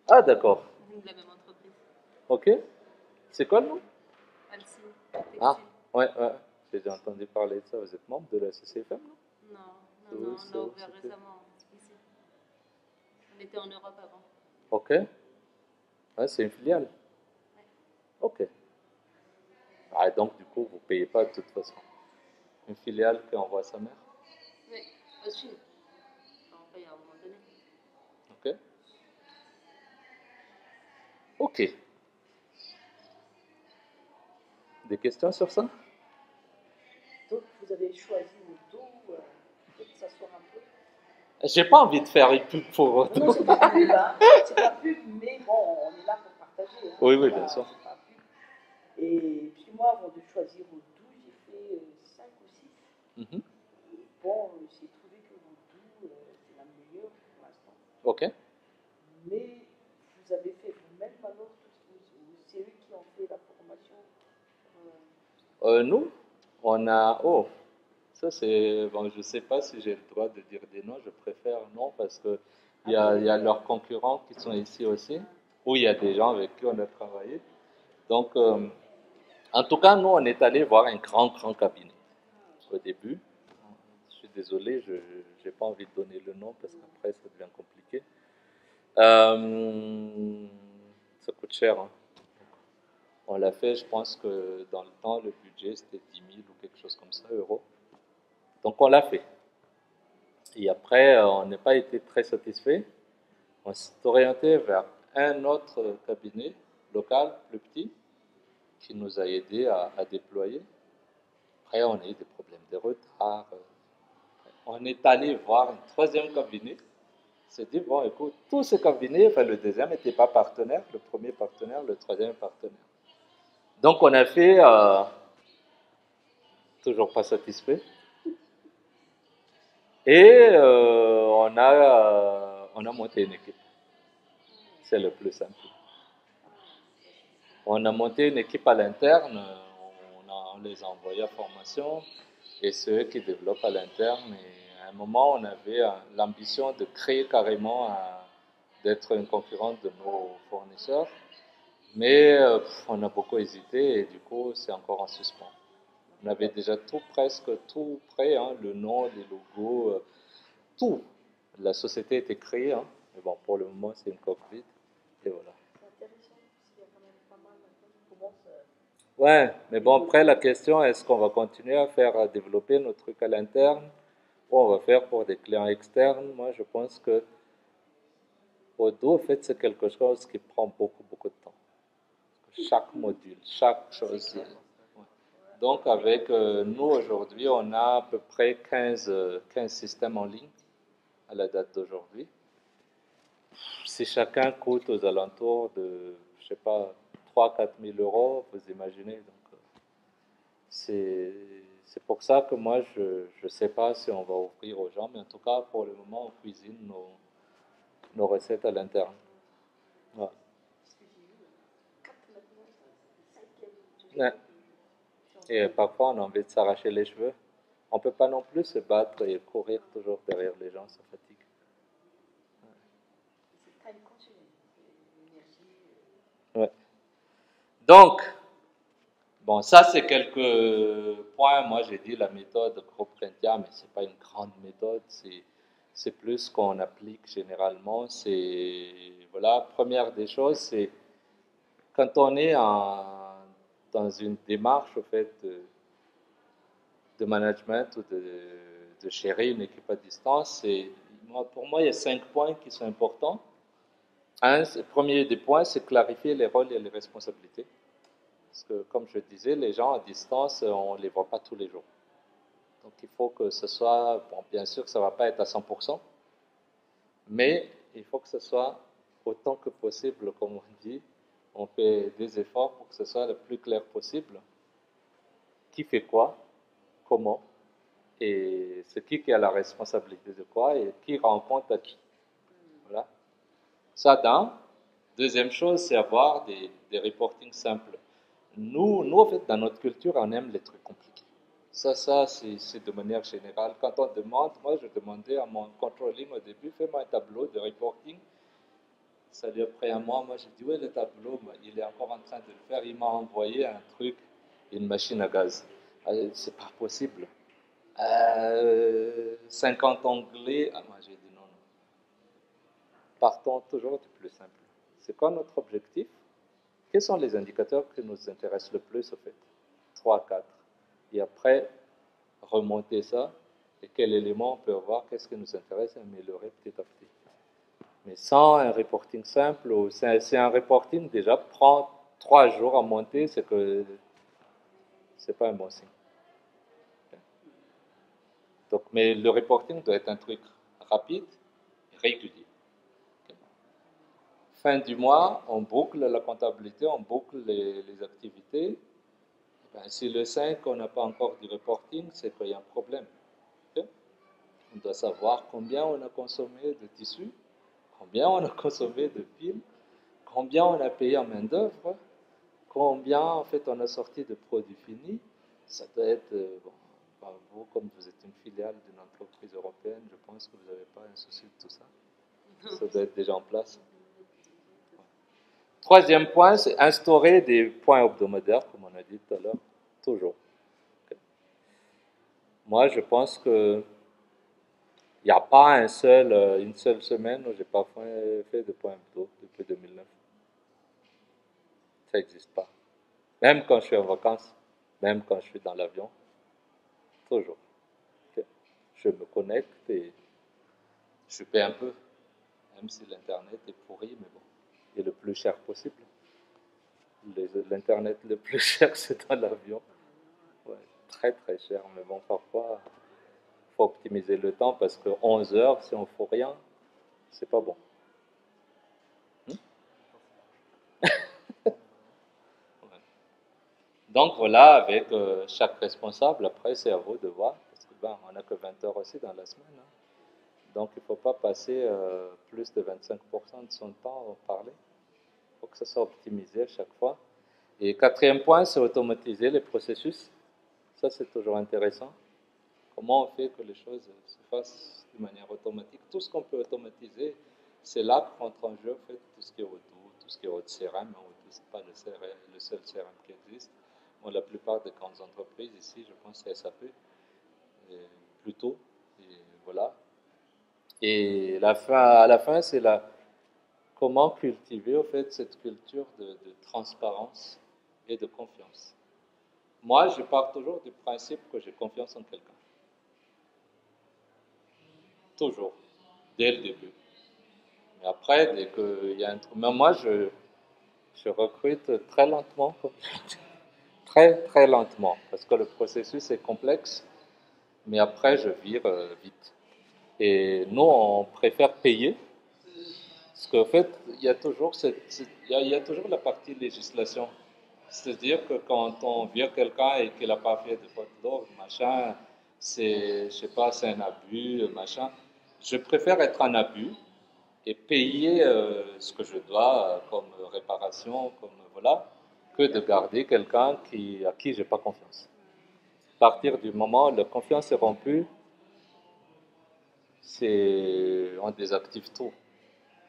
Ah, d'accord. On est de la même entreprise. Ok. C'est quoi le nom? Alcine. Ah, ouais. J'ai déjà entendu parler de ça. Vous êtes membre de la CCFM, non? Non, on a ouvert récemment ici. On était en Europe avant. Ok. Ouais, c'est une filiale. Ouais. Ok. Ah, donc, du coup, vous ne payez pas de toute façon. Une filiale qui envoie sa mère? Oui, au Chine. On paye à un moment donné. Ok. Ok. Des questions sur ça? Donc, vous avez choisi Odoo, peut-être s'asseoir un peu. J'ai pas envie de faire une pub pour Odoo. Non, c'est pas pub, hein. C'est pas pub, mais bon, on est là pour partager. Hein. Oui, bien sûr. C'est pas pub. Et puis moi, avant de choisir Odoo, j'ai fait 5 ou 6. Bon, j'ai trouvé que Odoo, c'est la meilleure pour l'instant. Ok. Mais vous avez fait vous-même alors, c'est eux qui ont fait la formation. Nous, on a... Oh, ça c'est... Bon, je ne sais pas si j'ai le droit de dire des noms, je préfère non, parce qu'il y a leurs concurrents qui sont ici aussi, où il y a des gens avec qui on a travaillé. Donc, en tout cas, nous, on est allé voir un grand cabinet au début. Je suis désolé, je n'ai pas envie de donner le nom, parce qu'après, ça devient compliqué. Ça coûte cher, hein. On l'a fait, je pense que dans le temps, le budget c'était 10 000 ou quelque chose comme ça, euros. Donc on l'a fait. Et après, on n'a pas été très satisfait. On s'est orienté vers un autre cabinet local, plus petit, qui nous a aidé à déployer. Après, on a eu des problèmes de retard. On est allé voir un troisième cabinet. On s'est dit, bon, écoute, tous ces cabinets, enfin, le deuxième n'était pas partenaire, le premier partenaire, le troisième partenaire. Donc, on a fait, toujours pas satisfait, et on a monté une équipe. C'est le plus simple. On a monté une équipe à l'interne, on les a envoyés à formation et c'est eux qui développent à l'interne. Et à un moment, on avait l'ambition de créer carrément, d'être une concurrente de nos fournisseurs. Mais on a beaucoup hésité et du coup, c'est encore en suspens. On avait déjà presque tout prêt, hein, le nom, les logos, tout. La société était créée, hein, mais bon, pour le moment, c'est une coque vide. Et voilà. C'est intéressant, parce qu'il y a quand même pas mal maintenant qui commencent. Ouais, mais bon, après, la question, est-ce qu'on va continuer à développer nos trucs à l'interne ou on va faire pour des clients externes? Moi, je pense que Odoo, en fait, c'est quelque chose qui prend beaucoup, beaucoup de temps. Chaque module, chaque chose. Donc, avec nous, aujourd'hui, on a à peu près 15 systèmes en ligne à la date d'aujourd'hui. Si chacun coûte aux alentours de, je sais pas, 3 000 à 4 000 euros, vous imaginez. Donc, c'est pour ça que moi, je ne sais pas si on va offrir aux gens, mais en tout cas, pour le moment, on cuisine nos recettes à l'interne. Ouais. Parce que j'ai eu 4 maintenant, c'est le 5e. Ouais. Et parfois, on a envie de s'arracher les cheveux. On ne peut pas non plus se battre et courir toujours derrière les gens, ça fatigue. C'est time consuming, c'est l'énergie. Ouais. Donc, bon, ça c'est quelques points. Moi, j'ai dit la méthode groupe Rentia, mais c'est pas une grande méthode. C'est plus ce qu'on applique généralement. C'est, voilà, première des choses, c'est quand on est dans une démarche, au fait, de management ou de gérer une équipe à distance, pour moi, il y a 5 points qui sont importants. Le premier des points, c'est clarifier les rôles et les responsabilités. Parce que, comme je disais, les gens à distance, on ne les voit pas tous les jours. Donc, il faut que ce soit, bon, bien sûr, ça ne va pas être à 100%, mais il faut que ce soit autant que possible, comme on dit. On fait des efforts pour que ce soit le plus clair possible. Qui fait quoi, comment, et c'est qui a la responsabilité de quoi, et qui rend compte à qui. Voilà. Ça, deuxième chose, c'est avoir des reportings simples. Nous, en fait, dans notre culture, on aime les trucs compliqués. Ça c'est de manière générale. Quand on demande, moi, je demandais à mon controlling au début, fais-moi un tableau de reporting. Ça lui a pris un mois. Moi, j'ai dit, ouais, le tableau, il est encore en train de le faire. Il m'a envoyé un truc, une machine à gaz. C'est pas possible. 50 onglets. Moi, j'ai dit non. Partons toujours du plus simple. C'est quoi notre objectif? Quels sont les indicateurs qui nous intéressent le plus, au fait? 3, 4. Et après, remonter ça, et quel élément on peut avoir, qu'est-ce qui nous intéresse, et améliorer petit à petit. Mais sans un reporting simple, ou si un reporting déjà prend 3 jours à monter, c'est que c'est pas un bon signe. Donc, mais le reporting doit être un truc rapide et régulier. Fin du mois, on boucle la comptabilité, on boucle les activités. Ben, si le 5, on n'a pas encore du reporting, c'est qu'il y a un problème. Okay? On doit savoir combien on a consommé de tissus, combien on a consommé de fils, combien on a payé en main-d'œuvre, combien en fait on a sorti de produits finis. Ça doit être, bon, vous, comme vous êtes une filiale d'une entreprise européenne, je pense que vous n'avez pas un souci de tout ça. Ça doit être déjà en place. Troisième point, c'est instaurer des points hebdomadaires, comme on a dit tout à l'heure, toujours. Okay. Moi, je pense que il n'y a pas une seule semaine où je n'ai pas fait de points hebdo depuis 2009. Ça n'existe pas. Même quand je suis en vacances, même quand je suis dans l'avion, toujours. Okay. Je me connecte et je paie un peu, même si l'Internet est pourri, mais bon, il est le plus cher possible. L'Internet le plus cher, c'est dans l'avion. Ouais, très très cher, mais bon, parfois, il faut optimiser le temps parce que 11 heures, si on ne fait rien, c'est pas bon. Ouais. Donc voilà, avec chaque responsable, après c'est à vous de voir, parce que on n'a que 20 heures aussi dans la semaine. Hein. Donc il ne faut pas passer plus de 25% de son temps à parler. Il faut que ça soit optimisé à chaque fois. Et quatrième point, c'est automatiser les processus. Ça, c'est toujours intéressant. Comment on fait que les choses se fassent de manière automatique? Tout ce qu'on peut automatiser, c'est là que rentre en jeu, en fait, tout ce qui est autour, tout ce qui est haut de CRM. Ce n'est pas le seul CRM qui existe. Bon, la plupart des grandes entreprises ici, je pense, c'est SAP, plutôt. Et voilà. Et à la fin, c'est comment cultiver, en fait, cette culture de transparence et de confiance. Moi, je pars toujours du principe que j'ai confiance en quelqu'un. Toujours, dès le début. Mais après, dès qu'il y a un truc... Mais moi, je recrute très lentement, très, très lentement, parce que le processus est complexe, mais après, je vire vite. Et nous, on préfère payer, parce qu'en fait, il y a toujours, il y a toujours la partie législation. C'est-à-dire que quand on vire quelqu'un et qu'il n'a pas fait de faute d'ordre, machin, je sais pas, c'est un abus, machin. Je préfère être en abus et payer ce que je dois comme réparation, comme voilà, que de garder quelqu'un à qui j'ai pas confiance. À partir du moment où la confiance est rompue, on désactive tout,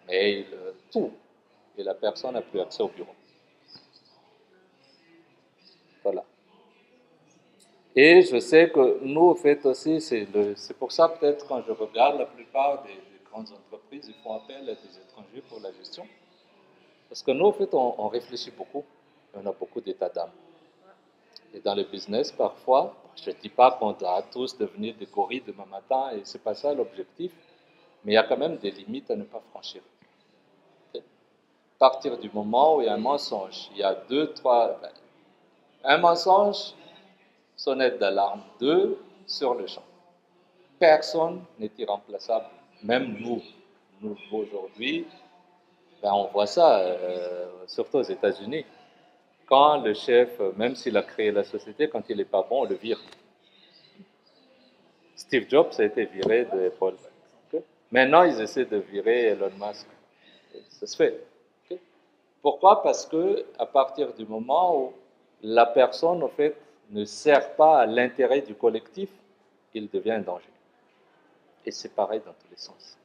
mail, tout, et la personne n'a plus accès au bureau. Voilà. Et je sais que nous, en fait, aussi, c'est pour ça, peut-être, quand je regarde la plupart des grandes entreprises, ils font appel à des étrangers pour la gestion. Parce que nous, en fait, on réfléchit beaucoup. Et on a beaucoup d'état d'âme. Et dans le business, parfois, je ne dis pas qu'on doit tous devenir des gorilles demain matin, et ce n'est pas ça l'objectif, mais il y a quand même des limites à ne pas franchir. Okay? À partir du moment où il y a un mensonge, il y a un mensonge, sonnette d'alarme, 2 sur le champ. Personne n'est irremplaçable, même nous. Nous, aujourd'hui, on voit ça, surtout aux États-Unis. Quand le chef, même s'il a créé la société, quand il n'est pas bon, on le vire. Steve Jobs a été viré de Apple. Okay? Maintenant, ils essaient de virer Elon Musk. Ça se fait. Okay? Pourquoi? Parce que à partir du moment où la personne, en fait, ne sert pas à l'intérêt du collectif, il devient un danger. Et c'est pareil dans tous les sens.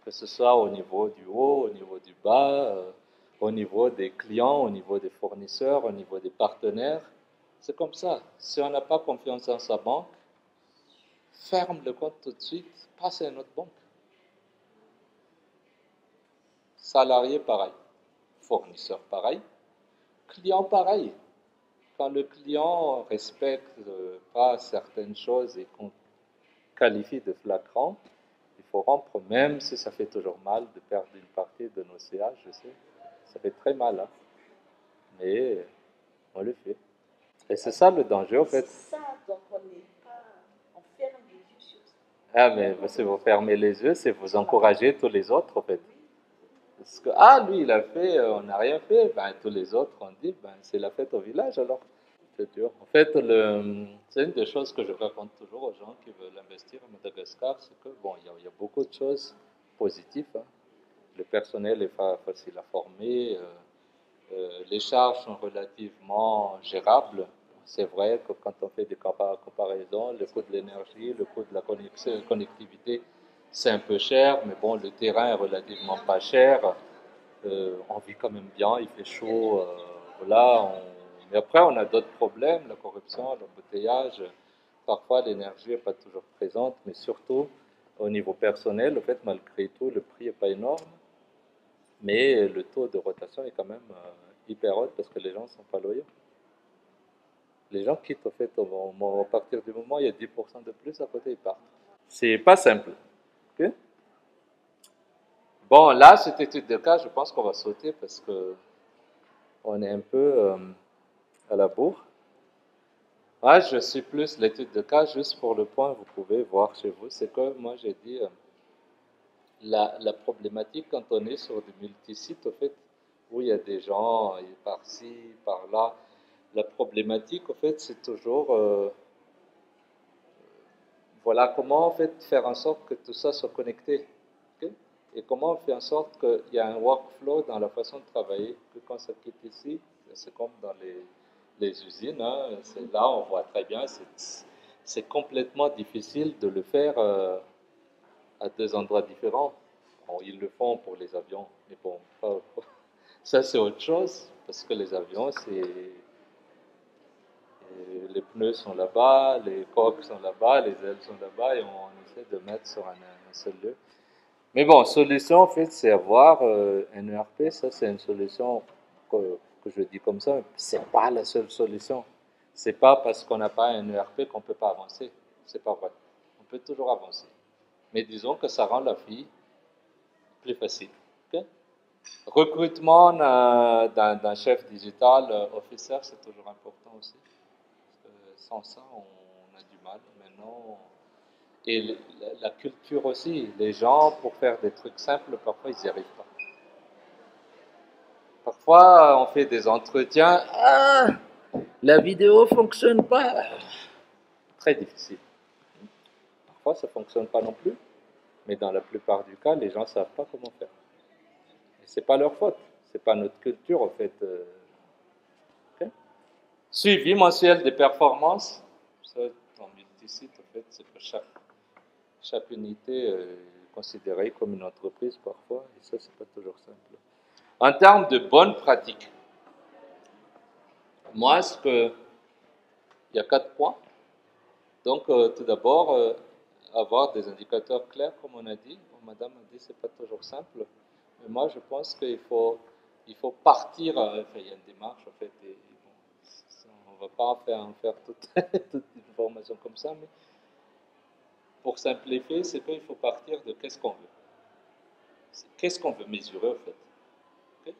Que ce soit au niveau du haut, au niveau du bas, au niveau des clients, au niveau des fournisseurs, au niveau des partenaires. C'est comme ça. Si on n'a pas confiance en sa banque, ferme le compte tout de suite, passe à une autre banque. Salarié, pareil. Fournisseur, pareil. Client, pareil. Quand le client ne respecte pas certaines choses et qu'on qualifie de flagrant, il faut rompre, même si ça fait toujours mal de perdre une partie de nos CA, je sais. Ça fait très mal, hein. Mais on le fait. Et c'est ça le danger, en fait. C'est ça, donc on n'est pas, on ferme les yeux sur ça. Ah, mais si vous fermez les yeux, c'est vous encourager tous les autres, en fait. Parce que, lui, il a fait, on n'a rien fait. Ben, tous les autres, on dit, c'est la fête au village, alors. C'est dur. En fait, c'est une des choses que je raconte toujours aux gens qui veulent investir à Madagascar, c'est que, bon, il y a beaucoup de choses positives, hein. Le personnel est facile à former, les charges sont relativement gérables. C'est vrai que quand on fait des comparaisons, le coût de l'énergie, le coût de la connectivité, c'est un peu cher, mais bon, le terrain est relativement pas cher. On vit quand même bien, il fait chaud, voilà. Mais après, on a d'autres problèmes, la corruption, l'embouteillage. Parfois, l'énergie n'est pas toujours présente, mais surtout, au niveau personnel, en fait, malgré tout, le prix n'est pas énorme. Mais le taux de rotation est quand même hyper haut parce que les gens ne sont pas loyaux. Les gens quittent, en fait, à partir du moment où il y a 10% de plus, à côté, ils partent. C'est pas simple. Okay? Bon, là, cette étude de cas, je pense qu'on va sauter parce que on est un peu à la bourre. Moi, je suis plus l'étude de cas, juste pour le point, vous pouvez voir chez vous, c'est que moi, j'ai dit, la problématique quand on est sur des multisites, au fait, où il y a des gens par-ci, par-là, la problématique, au fait, c'est toujours, voilà, comment, en fait, faire en sorte que tout ça soit connecté. Okay? Et comment on fait en sorte qu'il y a un workflow dans la façon de travailler, que quand ça quitte ici, c'est comme dans les usines, hein, là on voit très bien, c'est complètement difficile de le faire à deux endroits différents. Bon, ils le font pour les avions, mais bon, ça c'est autre chose, parce que les avions, les pneus sont là-bas, les coques sont là-bas, les ailes sont là-bas, et on essaie de mettre sur un seul lieu. Mais bon, solution, en fait, c'est avoir un ERP, ça c'est une solution que je dis comme ça, c'est pas la seule solution. C'est pas parce qu'on n'a pas un ERP qu'on peut pas avancer. C'est pas vrai. On peut toujours avancer. Mais disons que ça rend la vie plus facile. Okay? Recrutement d'un chef digital officer, c'est toujours important aussi. Sans ça, on a du mal. Maintenant, et la culture aussi. Les gens, pour faire des trucs simples, parfois, ils n'y arrivent pas. Parfois, on fait des entretiens. Ah, la vidéo fonctionne pas. Très difficile. Parfois, ça fonctionne pas non plus. Mais dans la plupart du cas, les gens ne savent pas comment faire. Et c'est pas leur faute. C'est pas notre culture, en fait. Okay? Suivi mensuel des performances. Ça, en multisite, en fait, c'est que chaque unité est considérée comme une entreprise parfois. Et ça, c'est pas toujours simple. En termes de bonnes pratiques, moi, il y a 4 points. Donc, tout d'abord, avoir des indicateurs clairs, comme on a dit. Bon, madame a dit que ce n'est pas toujours simple. Mais moi, je pense qu'il faut partir. Enfin, il y a une démarche, en fait. Et, bon, on ne va pas en faire toute une formation comme ça. Mais pour simplifier, c'est qu'il faut partir de qu'est-ce qu'on veut. Qu'est-ce qu'on veut mesurer, en fait. Okay?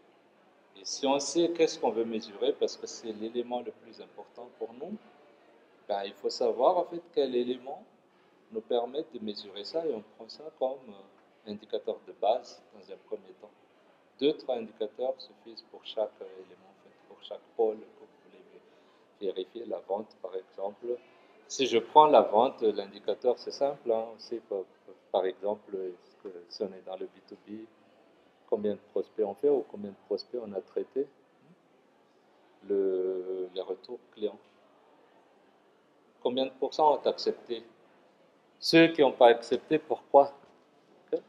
Et si on sait qu'est-ce qu'on veut mesurer, parce que c'est l'élément le plus important pour nous, ben, il faut savoir en fait quel élément nous permet de mesurer ça et on prend ça comme indicateur de base dans un premier temps. 2-3 indicateurs suffisent pour chaque élément, en fait, pour chaque pôle que vous voulez vérifier. La vente, par exemple. Si je prends la vente, l'indicateur c'est simple. Hein, on sait par exemple, si on est dans le B2B, combien de prospects on fait ou combien de prospects on a traité, les retours clients. Combien de pourcents ont accepté? Ceux qui n'ont pas accepté, pourquoi? Okay?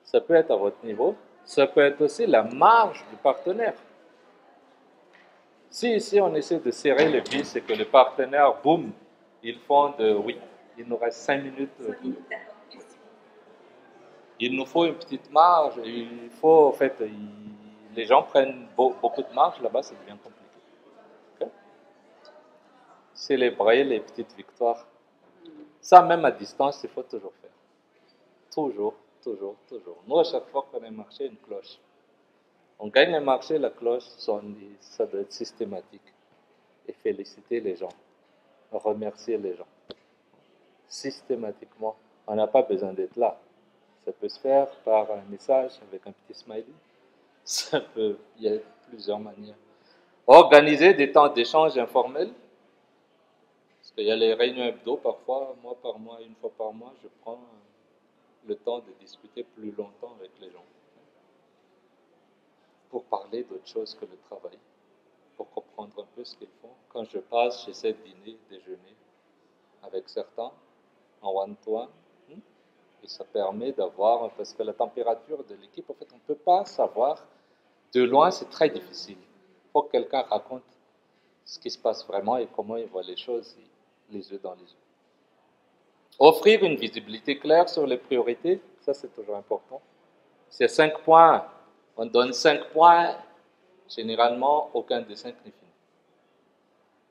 Ça peut être à votre niveau, ça peut être aussi la marge du partenaire. Si ici on essaie de serrer les vis et que les partenaires, boum, ils font de oui, il nous reste 5 minutes. Il nous faut une petite marge, il faut en fait, les gens prennent beaucoup de marge, là-bas ça devient compliqué. Okay? Célébrer les petites victoires. Ça, même à distance, il faut toujours faire. Toujours, toujours, toujours. Nous, à chaque fois qu'on a un marché, une cloche. On gagne un marché, la cloche sonne, ça doit être systématique. Et féliciter les gens, remercier les gens. Systématiquement. On n'a pas besoin d'être là. Ça peut se faire par un message avec un petit smiley. Il y a plusieurs manières. Organiser des temps d'échange informels. Parce qu'il y a les réunions hebdo, parfois, mois par mois, une fois par mois, je prends le temps de discuter plus longtemps avec les gens. Pour parler d'autre chose que le travail. Pour comprendre un peu ce qu'ils font. Quand je passe, j'essaie de dîner, déjeuner avec certains en one-to-one. Et ça permet d'avoir, parce que la température de l'équipe, en fait, on ne peut pas savoir. De loin, c'est très difficile. Il faut que quelqu'un raconte ce qui se passe vraiment et comment il voit les choses, les yeux dans les yeux. Offrir une visibilité claire sur les priorités, ça c'est toujours important. C'est 5 points, on donne 5 points, généralement aucun des 5 n'est fini.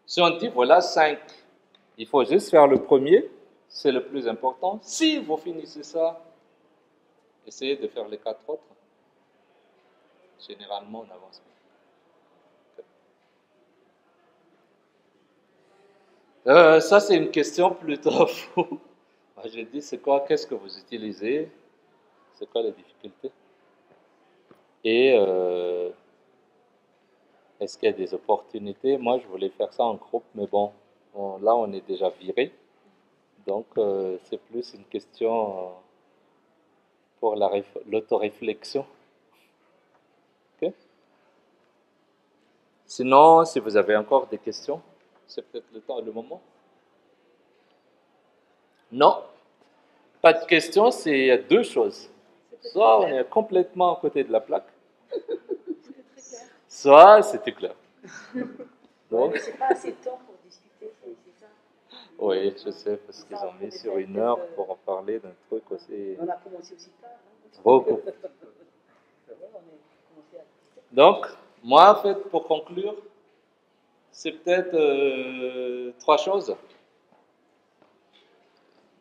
Si on dit voilà 5, il faut juste faire le premier, c'est le plus important. Si vous finissez ça, essayez de faire les 4 autres. Généralement, on avance pas. Ça, c'est une question plutôt fou. Moi, je dis, c'est quoi, qu'est-ce que vous utilisez? C'est quoi les difficultés? Et est-ce qu'il y a des opportunités? Moi, je voulais faire ça en groupe, mais bon, là, on est déjà viré. Donc, c'est plus une question pour l'autoréflexion. Okay? Sinon, si vous avez encore des questions, c'est peut-être le temps, le moment. Non, pas de questions, il y a deux choses. Soit on est complètement à côté de la plaque, soit c'était clair. Donc, c'est pas assez de temps pour discuter, c'est ça. Oui, je sais, parce qu'ils ont mis sur 1 heure pour en parler d'un truc aussi. On a commencé aussi tard. Hein. Beaucoup. Donc, moi, en fait, pour conclure, c'est peut-être 3 choses.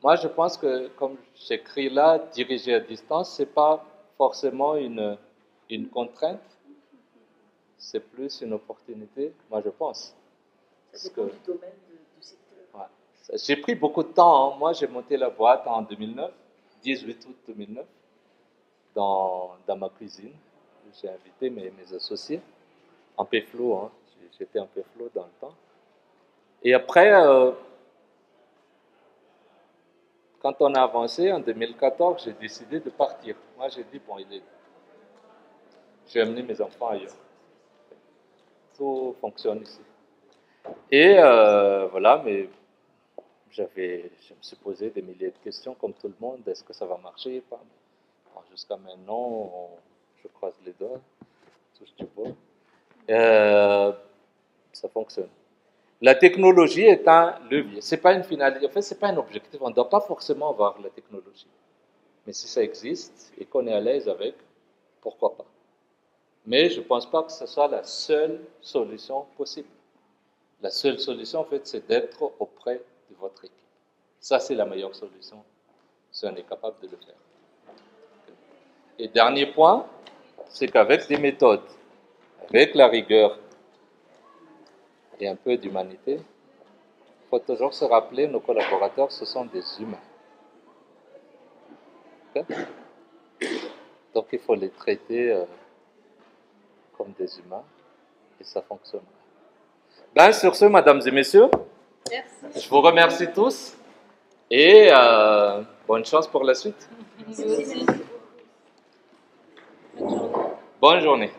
Moi, je pense que, comme j'écris là, diriger à distance, ce n'est pas forcément une contrainte, c'est plus une opportunité, moi je pense. Ça dépend du domaine du secteur. Ouais. J'ai pris beaucoup de temps. Hein. Moi, j'ai monté la boîte en 2009, 18 août 2009, dans ma cuisine. J'ai invité mes associés, en PFLO, hein. J'étais en PFLO dans le temps. Et après, quand on a avancé, en 2014, j'ai décidé de partir. Moi, j'ai dit, bon, je vais amener mes enfants ailleurs. Tout fonctionne ici. Et voilà, mais je me suis posé des milliers de questions, comme tout le monde. Est-ce que ça va marcher? Jusqu'à maintenant, je croise les doigts, touche du bois. Ça fonctionne. La technologie est un levier. C'est pas une finalité. En fait, c'est pas un objectif. On ne doit pas forcément avoir la technologie. Mais si ça existe et qu'on est à l'aise avec, pourquoi pas? Mais je ne pense pas que ce soit la seule solution possible. La seule solution, en fait, c'est d'être auprès de votre équipe. Ça, c'est la meilleure solution, si on est capable de le faire. Et dernier point, c'est qu'avec des méthodes, avec la rigueur et un peu d'humanité, il faut toujours se rappeler, nos collaborateurs, ce sont des humains. Okay? Donc, il faut les traiter comme des humains et ça fonctionnera. Ben, sur ce, mesdames et messieurs, merci. Je vous remercie tous et bonne chance pour la suite. Merci. Bonne journée.